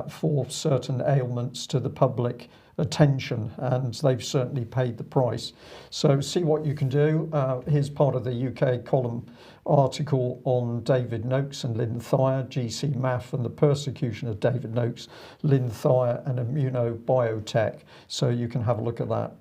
for certain ailments to the public attention, and they've certainly paid the price. So see what you can do. Here's part of the UK column article on David Noakes and Lynn Thayer, GC Math and the persecution of David Noakes, Lynn Thayer and immunobiotech. So you can have a look at that.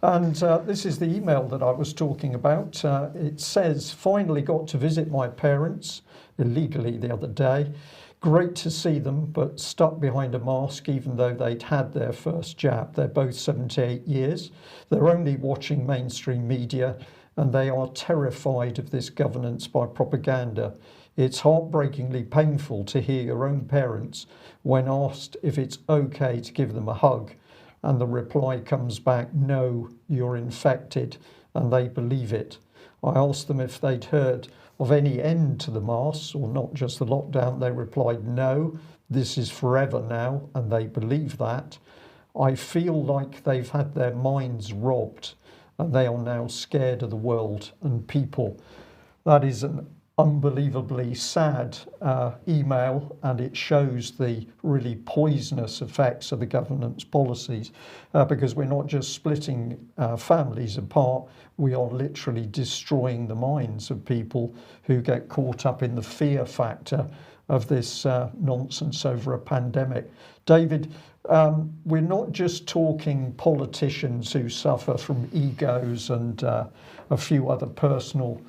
And this is the email that I was talking about. It says, finally got to visit my parents illegally the other day. Great to see them, but stuck behind a mask even though they'd had their first jab. They're both 78 years. They're only watching mainstream media and they are terrified of this governance by propaganda. It's heartbreakingly painful to hear your own parents when asked if it's okay to give them a hug and the reply comes back, no, you're infected, and they believe it. I asked them if they'd heard of any end to the masks or not just the lockdown. They replied, no, this is forever now, and they believe that. I feel like they've had their minds robbed and they are now scared of the world and people. That is an unbelievably sad email, and it shows the really poisonous effects of the government's policies because we're not just splitting families apart, we are literally destroying the minds of people who get caught up in the fear factor of this nonsense over a pandemic. David, we're not just talking politicians who suffer from egos and a few other personal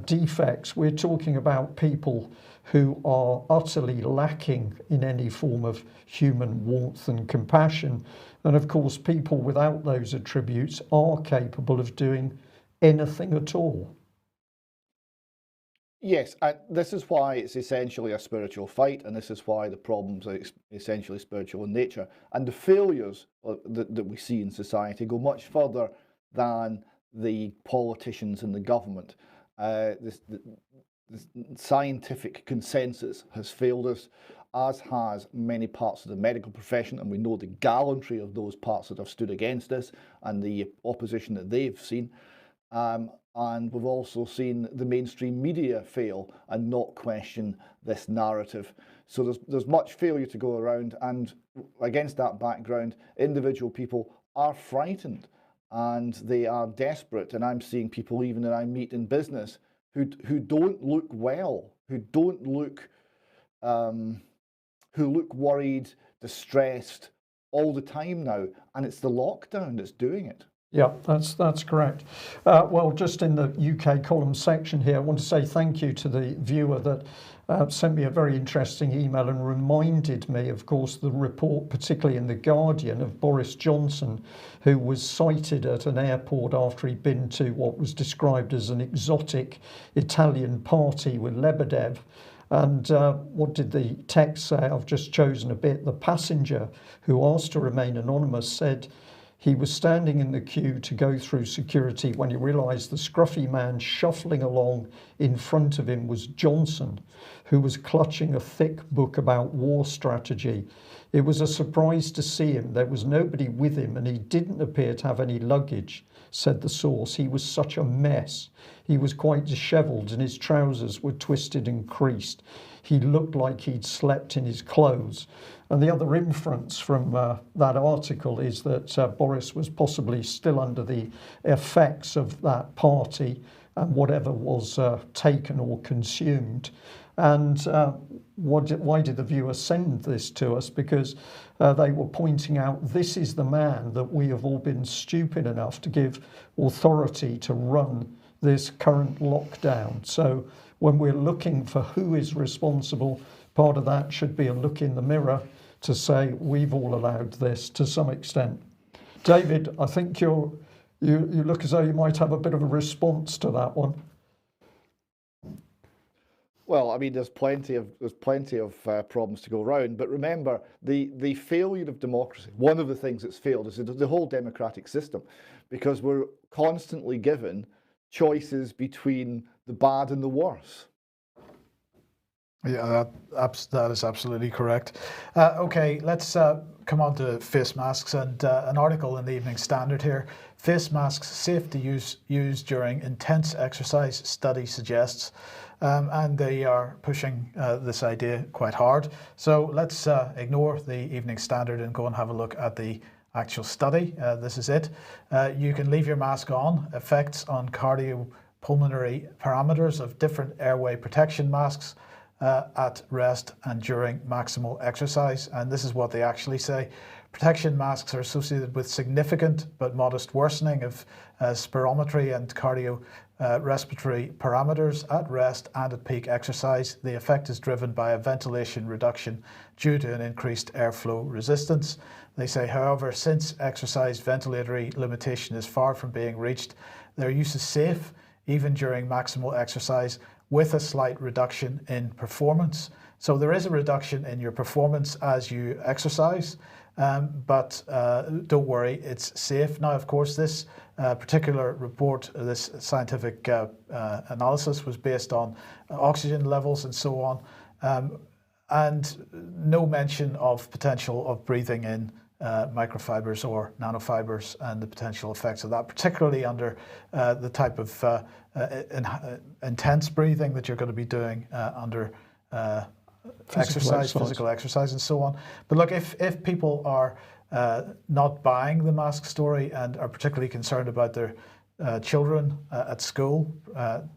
defects. We're talking about people who are utterly lacking in any form of human warmth and compassion. And of course, people without those attributes are capable of doing anything at all. Yes, this is why it's essentially a spiritual fight, and this is why the problems are essentially spiritual in nature. And the failures that we see in society go much further than the politicians and the government. This scientific consensus has failed us, as has many parts of the medical profession, and we know the gallantry of those parts that have stood against us and the opposition that they've seen. And we've also seen the mainstream media fail and not question this narrative. So there's much failure to go around, and against that background, individual people are frightened and they are desperate. And I'm seeing people even that I meet in business who don't look well, who look worried, distressed all the time now, and it's the lockdown that's doing it. Yeah, that's correct. Well, just in the UK column section here, I want to say thank you to the viewer that sent me a very interesting email and reminded me, of course, the report, particularly in The Guardian, of Boris Johnson, who was sighted at an airport after he'd been to what was described as an exotic Italian party with Lebedev. And what did the text say? I've just chosen a bit. The passenger, who asked to remain anonymous, said he was standing in the queue to go through security when he realised the scruffy man shuffling along in front of him was Johnson, who was clutching a thick book about war strategy. It was a surprise to see him. There was nobody with him and he didn't appear to have any luggage, said the source. He was such a mess. He was quite dishevelled and his trousers were twisted and creased. He looked like he'd slept in his clothes. And the other inference from that article is that Boris was possibly still under the effects of that party and whatever was taken or consumed. And why did the viewer send this to us? Because they were pointing out this is the man that we have all been stupid enough to give authority to run this current lockdown. So when we're looking for who is responsible, part of that should be a look in the mirror to say we've all allowed this to some extent. David, I think you look as though you might have a bit of a response to that one. Well, I mean, there's plenty of problems to go around. But remember, the failure of democracy. One of the things that's failed is the whole democratic system, because we're constantly given choices between the bad and the worse. Yeah, that is absolutely correct. Okay, let's come on to face masks and an article in the Evening Standard here. Face masks safe to use during intense exercise, study suggests. And they are pushing this idea quite hard. So let's ignore the Evening Standard and go and have a look at the actual study. This is it. You can leave your mask on. Effects on cardiopulmonary parameters of different airway protection masks at rest and during maximal exercise. And this is what they actually say. Protection masks are associated with significant but modest worsening of spirometry and respiratory parameters at rest and at peak exercise. The effect is driven by a ventilation reduction due to an increased airflow resistance. They say, however, since exercise ventilatory limitation is far from being reached, their use is safe even during maximal exercise with a slight reduction in performance. So there is a reduction in your performance as you exercise, but don't worry, it's safe. Now, of course, this particular report, this scientific analysis was based on oxygen levels and so on, and no mention of potential of breathing in microfibers or nanofibers and the potential effects of that, particularly under the type of intense breathing that you're going to be doing under physical exercise and so on. But look, if people are not buying the mask story and are particularly concerned about their children at school,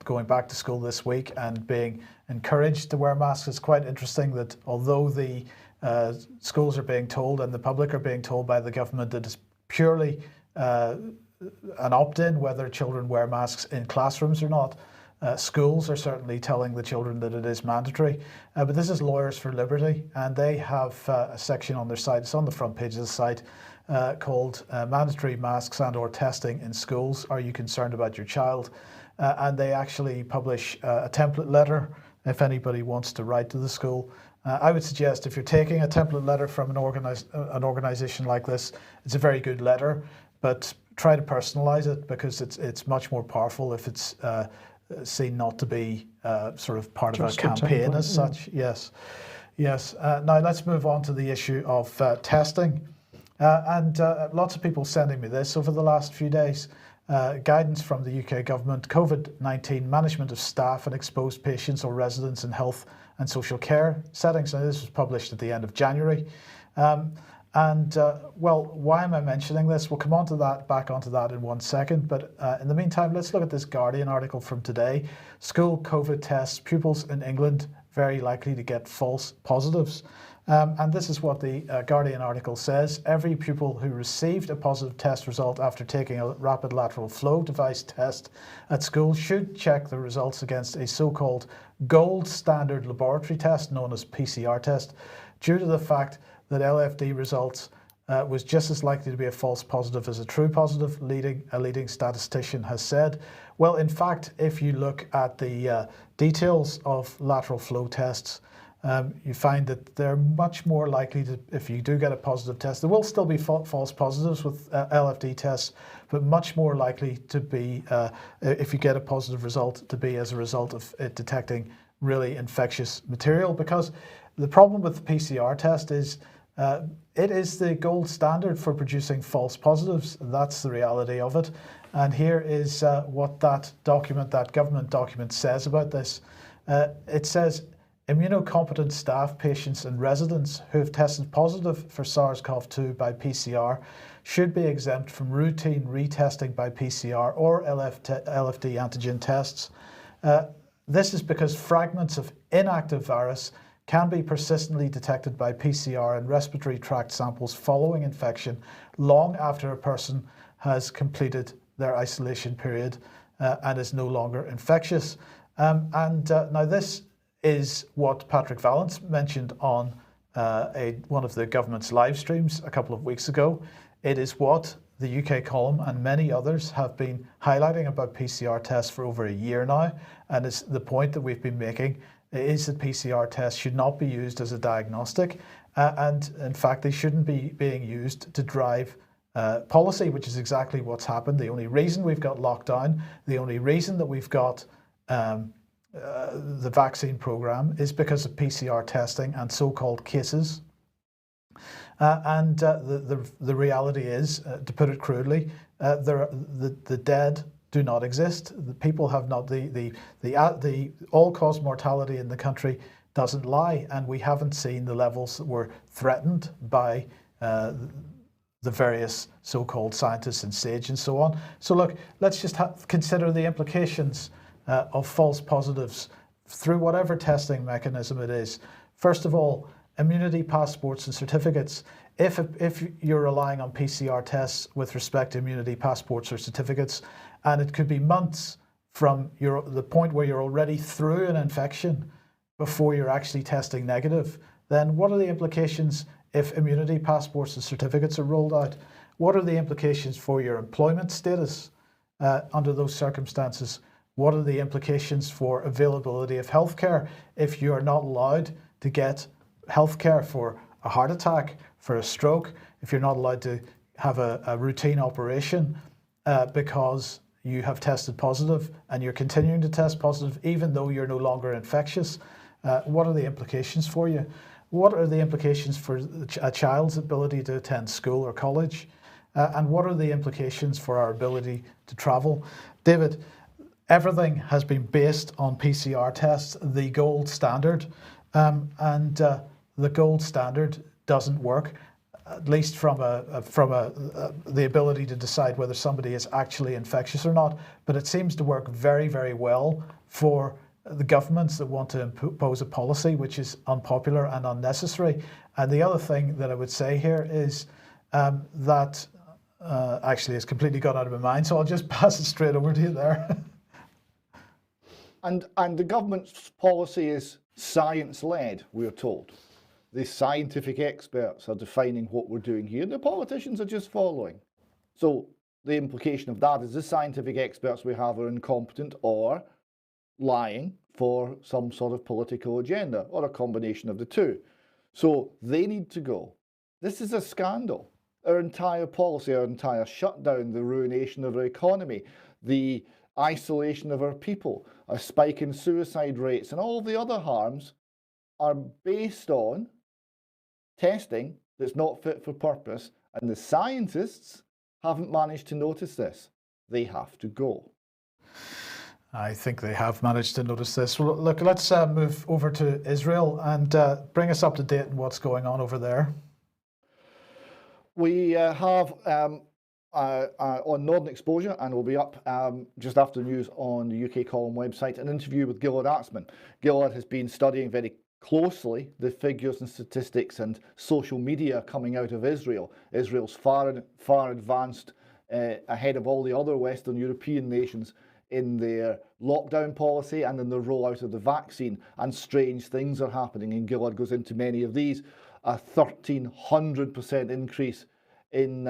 going back to school this week and being encouraged to wear masks, it's quite interesting that although the schools are being told and the public are being told by the government that it's purely an opt-in whether children wear masks in classrooms or not. Schools are certainly telling the children that it is mandatory, but this is Lawyers for Liberty, and they have a section on their site, it's on the front page of the site, called Mandatory Masks and or Testing in Schools. Are you concerned about your child? And they actually publish a template letter if anybody wants to write to the school. I would suggest if you're taking a template letter from an organisation like this, it's a very good letter, but try to personalise it because it's much more powerful if it's seen not to be sort of part just of a campaign as such. Yes. Now let's move on to the issue of testing. And lots of people sending me this over the last few days. Guidance from the UK government, COVID-19 management of staff and exposed patients or residents in health and social care settings. Now this was published at the end of January. Well, why am I mentioning this? We'll come on to that, back onto that in 1 second. But in the meantime, let's look at this Guardian article from today. School COVID tests, pupils in England very likely to get false positives. And this is what the Guardian article says. Every pupil who received a positive test result after taking a rapid lateral flow device test at school should check the results against a so-called gold standard laboratory test known as PCR test, due to the fact that LFD results was just as likely to be a false positive as a true positive, a leading statistician has said. Well, in fact, if you look at the details of lateral flow tests, you find that they're much more likely to, if you do get a positive test, there will still be false positives with LFD tests, but much more likely to be, if you get a positive result, to be as a result of it detecting really infectious material. Because the problem with the PCR test is it is the gold standard for producing false positives. That's the reality of it. And here is what that document, that government document, says about this. It says, immunocompetent staff, patients and residents who have tested positive for SARS-CoV-2 by PCR should be exempt from routine retesting by PCR or LFD antigen tests. This is because fragments of inactive virus can be persistently detected by PCR and respiratory tract samples following infection long after a person has completed their isolation period and is no longer infectious. Now this is what Patrick Vallance mentioned on one of the government's live streams a couple of weeks ago. It is what the UK column and many others have been highlighting about PCR tests for over a year now, and it's the point that we've been making is that PCR tests should not be used as a diagnostic, and in fact they shouldn't be being used to drive policy, which is exactly what's happened. The only reason we've got lockdown, the only reason that we've got the vaccine program is because of PCR testing and so-called cases. The reality is, to put it crudely, the dead do not exist. The people have not, the all-cause mortality in the country doesn't lie, and we haven't seen the levels that were threatened by the various so-called scientists and SAGE and so on. So look, let's just consider the implications of false positives through whatever testing mechanism it is. First of all, immunity passports and certificates. If you're relying on PCR tests with respect to immunity passports or certificates, and it could be months from the point where you're already through an infection before you're actually testing negative, then what are the implications if immunity passports and certificates are rolled out? What are the implications for your employment status under those circumstances? What are the implications for availability of healthcare if you're not allowed to get healthcare for a heart attack, for a stroke, if you're not allowed to have a routine operation because you have tested positive and you're continuing to test positive even though you're no longer infectious? What are the implications for you? What are the implications for a child's ability to attend school or college? And what are the implications for our ability to travel? David, everything has been based on PCR tests, the gold standard, and the gold standard doesn't work, at least from the ability to decide whether somebody is actually infectious or not. But it seems to work very, very well for the governments that want to impose a policy which is unpopular and unnecessary. And the other thing that I would say here is that actually it's completely gone out of my mind, so I'll just pass it straight over to you there. And the government's policy is science-led, we're told. The scientific experts are defining what we're doing here. The politicians are just following. So the implication of that is the scientific experts we have are incompetent or lying for some sort of political agenda, or a combination of the two. So they need to go. This is a scandal. Our entire policy, our entire shutdown, the ruination of our economy, the isolation of our people, a spike in suicide rates, and all the other harms are based on testing that's not fit for purpose, and the scientists haven't managed to notice this. They have to go. I think they have managed to notice this. Well, look, let's move over to Israel and bring us up to date on what's going on over there. We have on Northern Exposure, and will be up just after the news on the UK Column website, an interview with Gilad Atzmon. Gilad has been studying very closely the figures and statistics and social media coming out of Israel. Israel's far advanced ahead of all the other Western European nations in their lockdown policy and in the rollout of the vaccine, and strange things are happening, and Gilad goes into many of these. A 1,300% increase in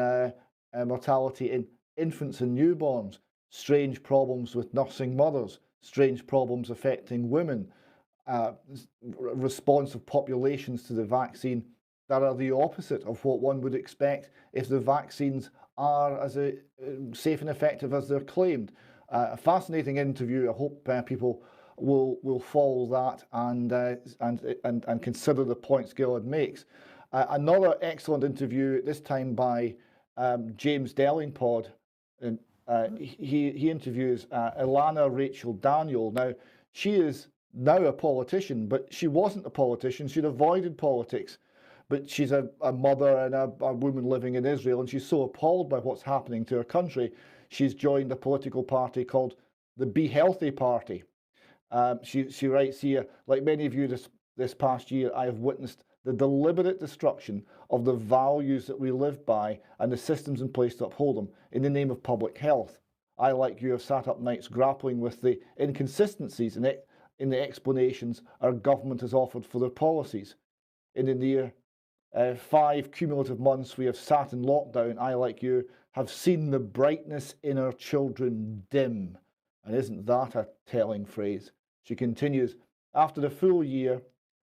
mortality in infants and newborns, strange problems with nursing mothers, strange problems affecting women, response of populations to the vaccine that are the opposite of what one would expect if the vaccines are as safe and effective as they're claimed. A fascinating interview. I hope people will follow that and consider the points Gilad makes. Another excellent interview, this time by James Dellingpod. And he interviews Ilana Rachel Daniel. Now, she is now a politician, but she wasn't a politician. She'd avoided politics. But she's a mother and a woman living in Israel, and she's so appalled by what's happening to her country, she's joined a political party called the Be Healthy Party. She writes here, like many of you this past year, I have witnessed the deliberate destruction of the values that we live by and the systems in place to uphold them in the name of public health. I, like you, have sat up nights grappling with the inconsistencies in the explanations our government has offered for their policies. In the near 5 cumulative months we have sat in lockdown, I, like you, have seen the brightness in our children dim. And isn't that a telling phrase? She continues, after the full year,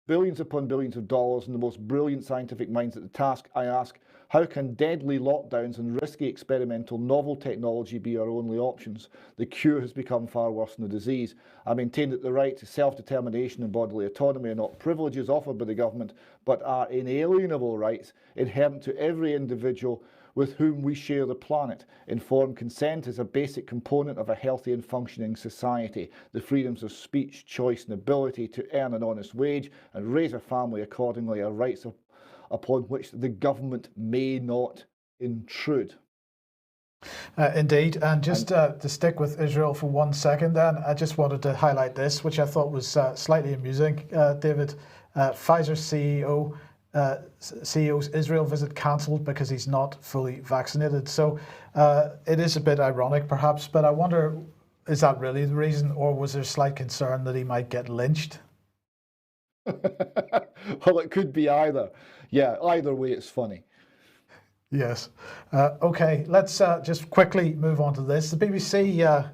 billions upon billions of dollars and the most brilliant scientific minds at the task, I ask, how can deadly lockdowns and risky experimental novel technology be our only options? The cure has become far worse than the disease. I maintain that the right to self-determination and bodily autonomy are not privileges offered by the government, but are inalienable rights inherent to every individual with whom we share the planet. Informed consent is a basic component of a healthy and functioning society. The freedoms of speech, choice and ability to earn an honest wage and raise a family accordingly are rights upon which the government may not intrude. Indeed, and just to stick with Israel for 1 second then, I just wanted to highlight this, which I thought was slightly amusing, David. Pfizer CEO's Israel visit cancelled because he's not fully vaccinated. So it is a bit ironic perhaps, but I wonder, is that really the reason, or was there slight concern that he might get lynched? Well, it could be either. Yeah, either way it's funny. Yes. Okay, let's just quickly move on to this. The BBC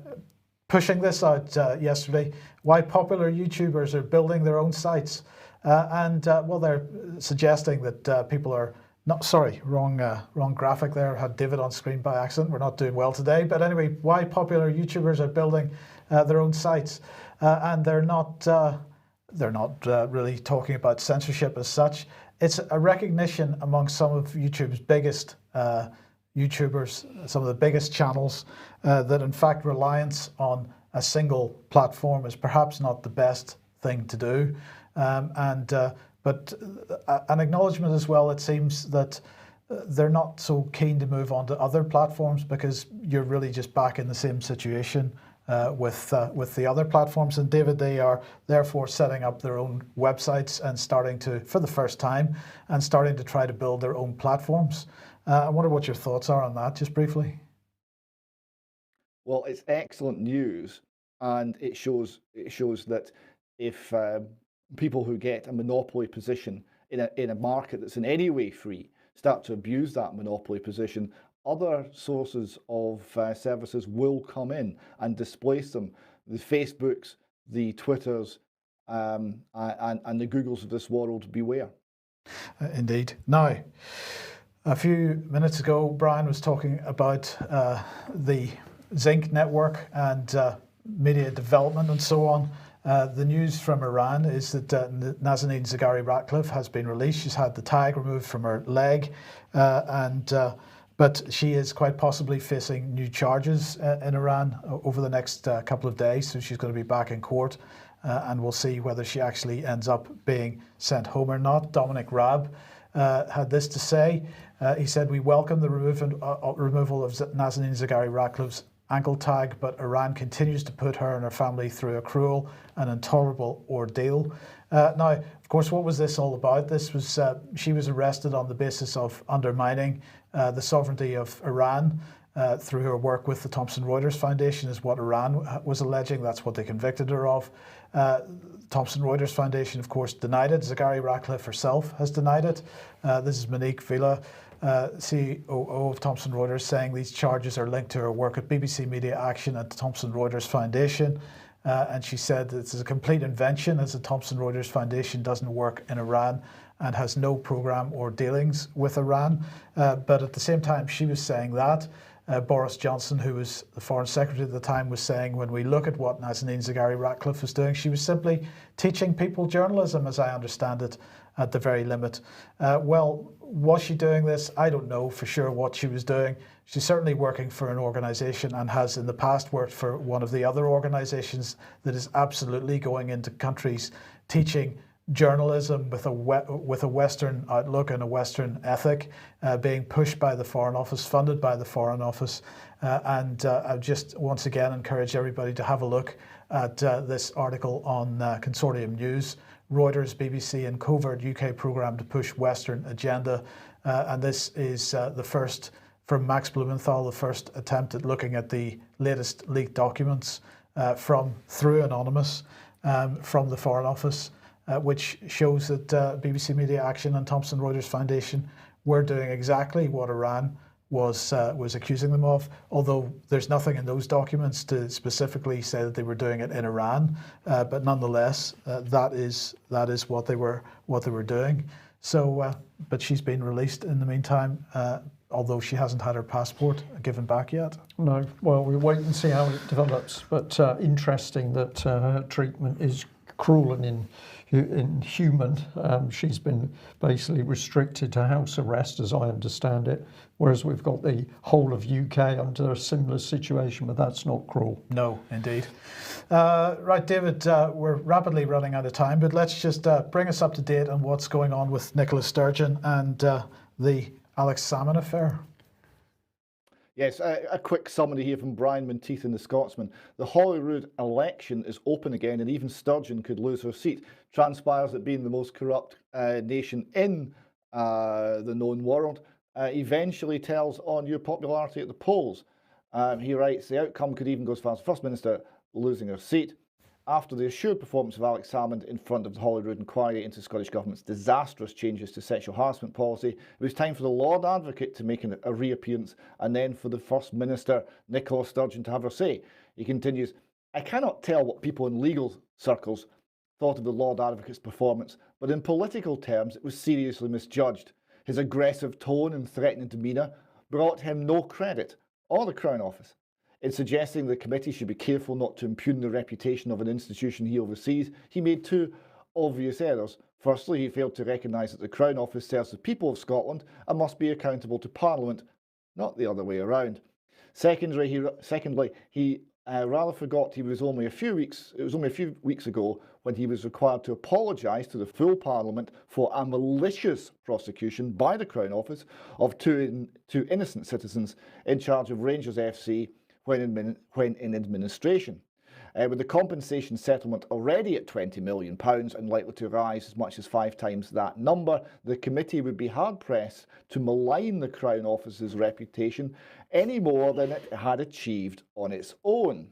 pushing this out yesterday, why popular YouTubers are building their own sites. Well, they're suggesting that people are not, sorry, wrong graphic there. Had David on screen by accident. We're not doing well today. But anyway, why popular YouTubers are building their own sites. And they're not really talking about censorship as such. It's a recognition among some of YouTube's biggest YouTubers, some of the biggest channels, that in fact reliance on a single platform is perhaps not the best thing to do. But an acknowledgement as well, it seems that they're not so keen to move on to other platforms because you're really just back in the same situation with the other platforms. And David, they are therefore setting up their own websites and starting to, for the first time, and starting to try to build their own platforms. I wonder what your thoughts are on that, just briefly. Well, it's excellent news, and it shows that if people who get a monopoly position in a market that's in any way free start to abuse that monopoly position, other sources of services will come in and displace them. The Facebooks, the Twitters, and the Googles of this world, beware. Indeed. Now, a few minutes ago, Brian was talking about the Zinc network and media development and so on. The news from Iran is that Nazanin Zaghary-Ratcliffe has been released. She's had the tag removed from her leg, but she is quite possibly facing new charges in Iran over the next couple of days. So she's going to be back in court, and we'll see whether she actually ends up being sent home or not. Dominic Raab had this to say. He said, "We welcome the removal of Nazanin Zaghary-Ratcliffe's ankle tag, but Iran continues to put her and her family through a cruel and intolerable ordeal." Now, of course, what was this all about? This was she was arrested on the basis of undermining the sovereignty of Iran through her work with the Thomson Reuters Foundation, is what Iran was alleging. That's what they convicted her of. Thomson Reuters Foundation, of course, denied it. Zaghary-Ratcliffe herself has denied it. This is Monique Villa, COO of Thomson Reuters, saying these charges are linked to her work at BBC Media Action and the Thomson Reuters Foundation. And she said this is a complete invention, as the Thomson Reuters Foundation doesn't work in Iran and has no program or dealings with Iran. But at the same time she was saying that, Boris Johnson, who was the Foreign Secretary at the time, was saying, when we look at what Nazanin Zaghary-Ratcliffe was doing, she was simply teaching people journalism, as I understand it, at the very limit. Well, was she doing this? I don't know for sure what she was doing. She's certainly working for an organisation, and has in the past worked for one of the other organisations that is absolutely going into countries teaching journalism with a Western outlook and a Western ethic, being pushed by the Foreign Office, funded by the Foreign Office. And I just once again encourage everybody to have a look at this article on Consortium News. Reuters, BBC and covert UK programme to push Western agenda. And this is the first, from Max Blumenthal, the first attempt at looking at the latest leaked documents through Anonymous from the Foreign Office, which shows that BBC Media Action and Thomson Reuters Foundation were doing exactly what Iran was accusing them of, although there's nothing in those documents to specifically say that they were doing it in Iran, but nonetheless, that is what they were doing. So, but she's been released in the meantime, although she hasn't had her passport given back yet. No, well, we'll wait and see how it develops, but interesting that her treatment is cruel and inhuman. She's been basically restricted to house arrest, as I understand it, whereas we've got the whole of UK under a similar situation, but that's not cruel. No, indeed. Right, David, we're rapidly running out of time, but let's just bring us up to date on what's going on with Nicola Sturgeon and the Alex Salmond affair. Yes, a quick summary here from Brian Monteith in The Scotsman. The Holyrood election is open again, and even Sturgeon could lose her seat. Transpires that being the most corrupt nation in the known world eventually tells on your popularity at the polls. He writes, the outcome could even go as far as the First Minister losing her seat. After the assured performance of Alex Salmond in front of the Holyrood inquiry into the Scottish Government's disastrous changes to sexual harassment policy, it was time for the Lord Advocate to make a reappearance and then for the First Minister, Nicola Sturgeon, to have her say. He continues, I cannot tell what people in legal circles thought of the Lord Advocate's performance, but in political terms it was seriously misjudged. His aggressive tone and threatening demeanour brought him no credit or the Crown Office. In suggesting the committee should be careful not to impugn the reputation of an institution he oversees, he made two obvious errors. Firstly, he failed to recognise that the Crown Office serves the people of Scotland and must be accountable to Parliament, not the other way around. Secondly, he rather forgot it was only a few weeks ago when he was required to apologise to the full Parliament for a malicious prosecution by the Crown Office of two innocent citizens in charge of Rangers FC when in administration. With the compensation settlement already at £20 million and likely to rise as much as 5 times that number, the committee would be hard-pressed to malign the Crown Office's reputation any more than it had achieved on its own.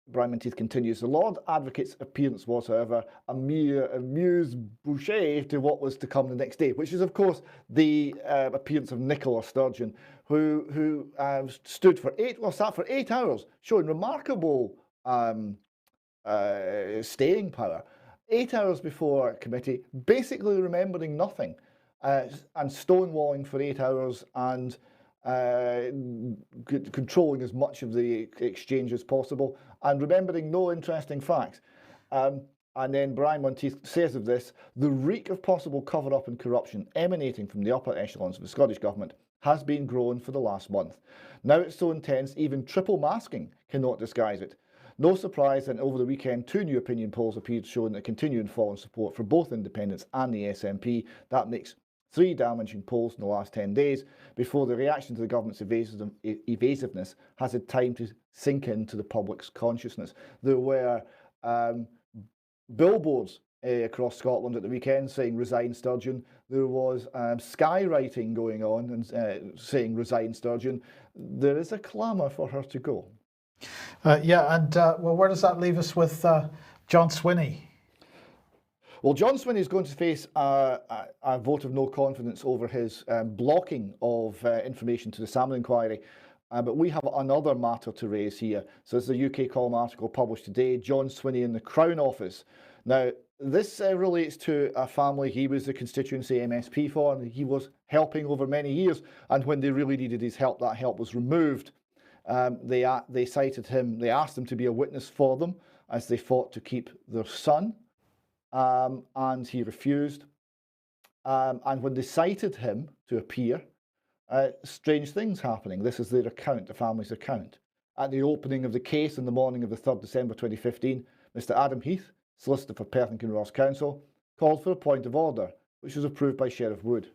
Brian Monteith continues, the Lord Advocate's appearance was, however, a mere amuse-bouche to what was to come the next day, which is, of course, the appearance of Nicola Sturgeon, who stood for sat for 8 hours, showing remarkable staying power. 8 hours before committee, basically remembering nothing, and stonewalling for 8 hours and controlling as much of the exchange as possible and remembering no interesting facts. And then Brian Monteith says of this, the reek of possible cover-up and corruption emanating from the upper echelons of the Scottish Government has been growing for the last month. Now it's so intense, even triple masking cannot disguise it. No surprise that over the weekend, 2 new opinion polls appeared showing a continuing fall in support for both independents and the SNP. That makes 3 damaging polls in the last 10 days before the reaction to the government's evasiveness has had time to sink into the public's consciousness. There were billboards across Scotland at the weekend saying resign Sturgeon. There was skywriting going on and saying resign Sturgeon. There is a clamour for her to go. Well, where does that leave us with John Swinney? Well, John Swinney is going to face a vote of no confidence over his blocking of information to the Salmond inquiry. But we have another matter to raise here. So this is a UK column article published today, John Swinney in the Crown Office. Now, this relates to a family he was the constituency MSP for, and he was helping over many years. And when they really needed his help, that help was removed. They cited him, they asked him to be a witness for them as they fought to keep their son. And he refused. And when they cited him to appear, strange things happening. This is their account, the family's account. At the opening of the case on the morning of the 3rd December 2015, Mr. Adam Heath, solicitor for Perth and Kinross Council, called for a point of order, which was approved by Sheriff Wood.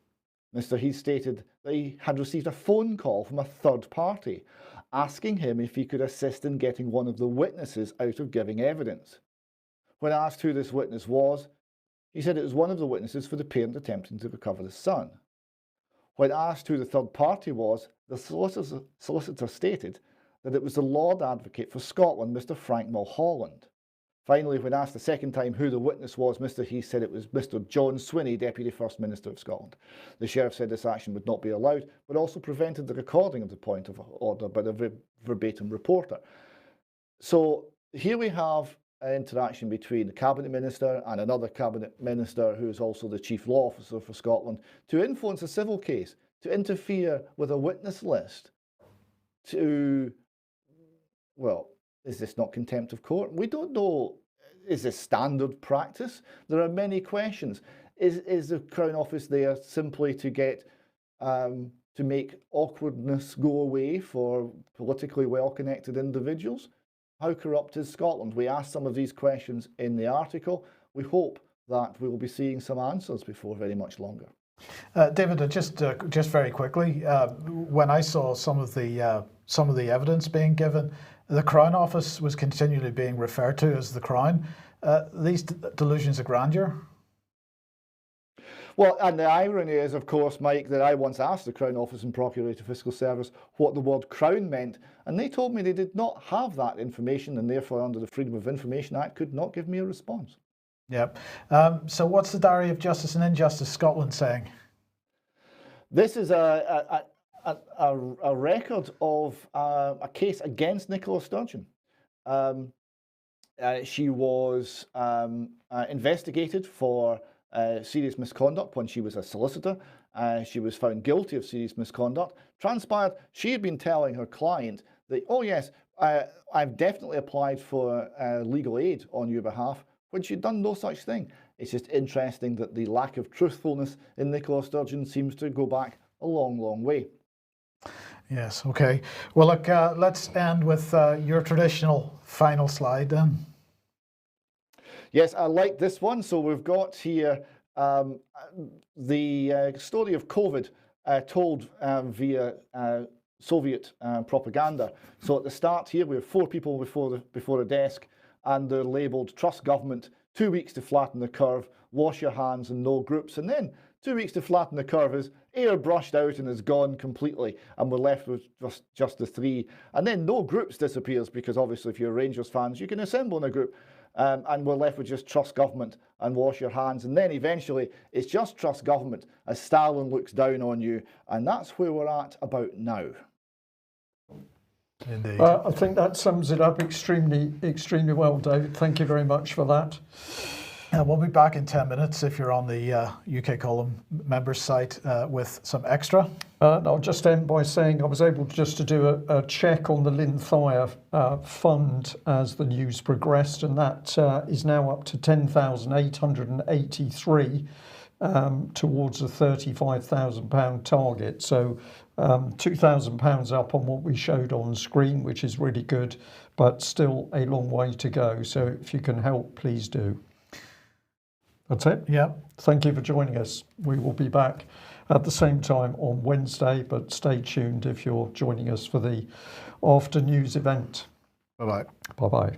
Mr. Heath stated that he had received a phone call from a third party, asking him if he could assist in getting one of the witnesses out of giving evidence. When asked who this witness was, he said it was one of the witnesses for the parent attempting to recover the son. When asked who the third party was, the solicitor stated that it was the Lord Advocate for Scotland, Mr. Frank Mulholland. Finally, when asked the second time who the witness was, Mr. Heath said it was Mr. John Swinney, Deputy First Minister of Scotland. The Sheriff said this action would not be allowed, but also prevented the recording of the point of order by the verbatim reporter. So here we have an interaction between the Cabinet Minister and another Cabinet Minister who is also the Chief Law Officer for Scotland to influence a civil case, to interfere with a witness list, to, well, is this not contempt of court? We don't know. Is this standard practice? There are many questions. Is the Crown Office there simply to get to make awkwardness go away for politically well-connected individuals? How corrupt is Scotland? We asked some of these questions in the article. We hope that we will be seeing some answers before very much longer. David, just very quickly, when I saw some of the evidence being given, the Crown Office was continually being referred to as the Crown. These delusions of grandeur? Well, and the irony is, of course, Mike, that I once asked the Crown Office and Procurator Fiscal Service what the word Crown meant, and they told me they did not have that information, and therefore, under the Freedom of Information Act, could not give me a response. Yep. So what's the Diary of Justice and Injustice Scotland saying? This is a record of a case against Nicola Sturgeon. She was investigated for serious misconduct when she was a solicitor. She was found guilty of serious misconduct. Transpired she had been telling her client that, oh yes, I've definitely applied for legal aid on your behalf, when she'd done no such thing. It's just interesting that the lack of truthfulness in Nicola Sturgeon seems to go back a long, long way. Yes, okay. Well, look, let's end with your traditional final slide then. Yes, I like this one. So we've got here the story of COVID told via Soviet propaganda. So at the start here, we have 4 people before a desk, and they're labelled "Trust Government," 2 weeks to flatten the curve, wash your hands, and no groups. And then 2 weeks to flatten the curve is airbrushed out and is gone completely, and we're left with just the 3. And then no groups disappears, because obviously if you're Rangers fans, you can assemble in a group. And we're left with just "Trust Government" and "wash your hands." And then eventually it's just "Trust Government" as Stalin looks down on you. And that's where we're at about now. Indeed. I think that sums it up extremely well, David. Thank you very much for that. We'll be back in 10 minutes if you're on the UK Column members site with some extra. I'll just end by saying I was able just to do a check on the Lynda fund as the news progressed, and that is now up to 10,883 towards a £35,000 target. So £2,000 up on what we showed on screen, which is really good, but still a long way to go. So if you can help, please do. That's it. Yeah. Thank you for joining us. We will be back at the same time on Wednesday, but stay tuned if you're joining us for the after news event. Bye-bye. Bye-bye.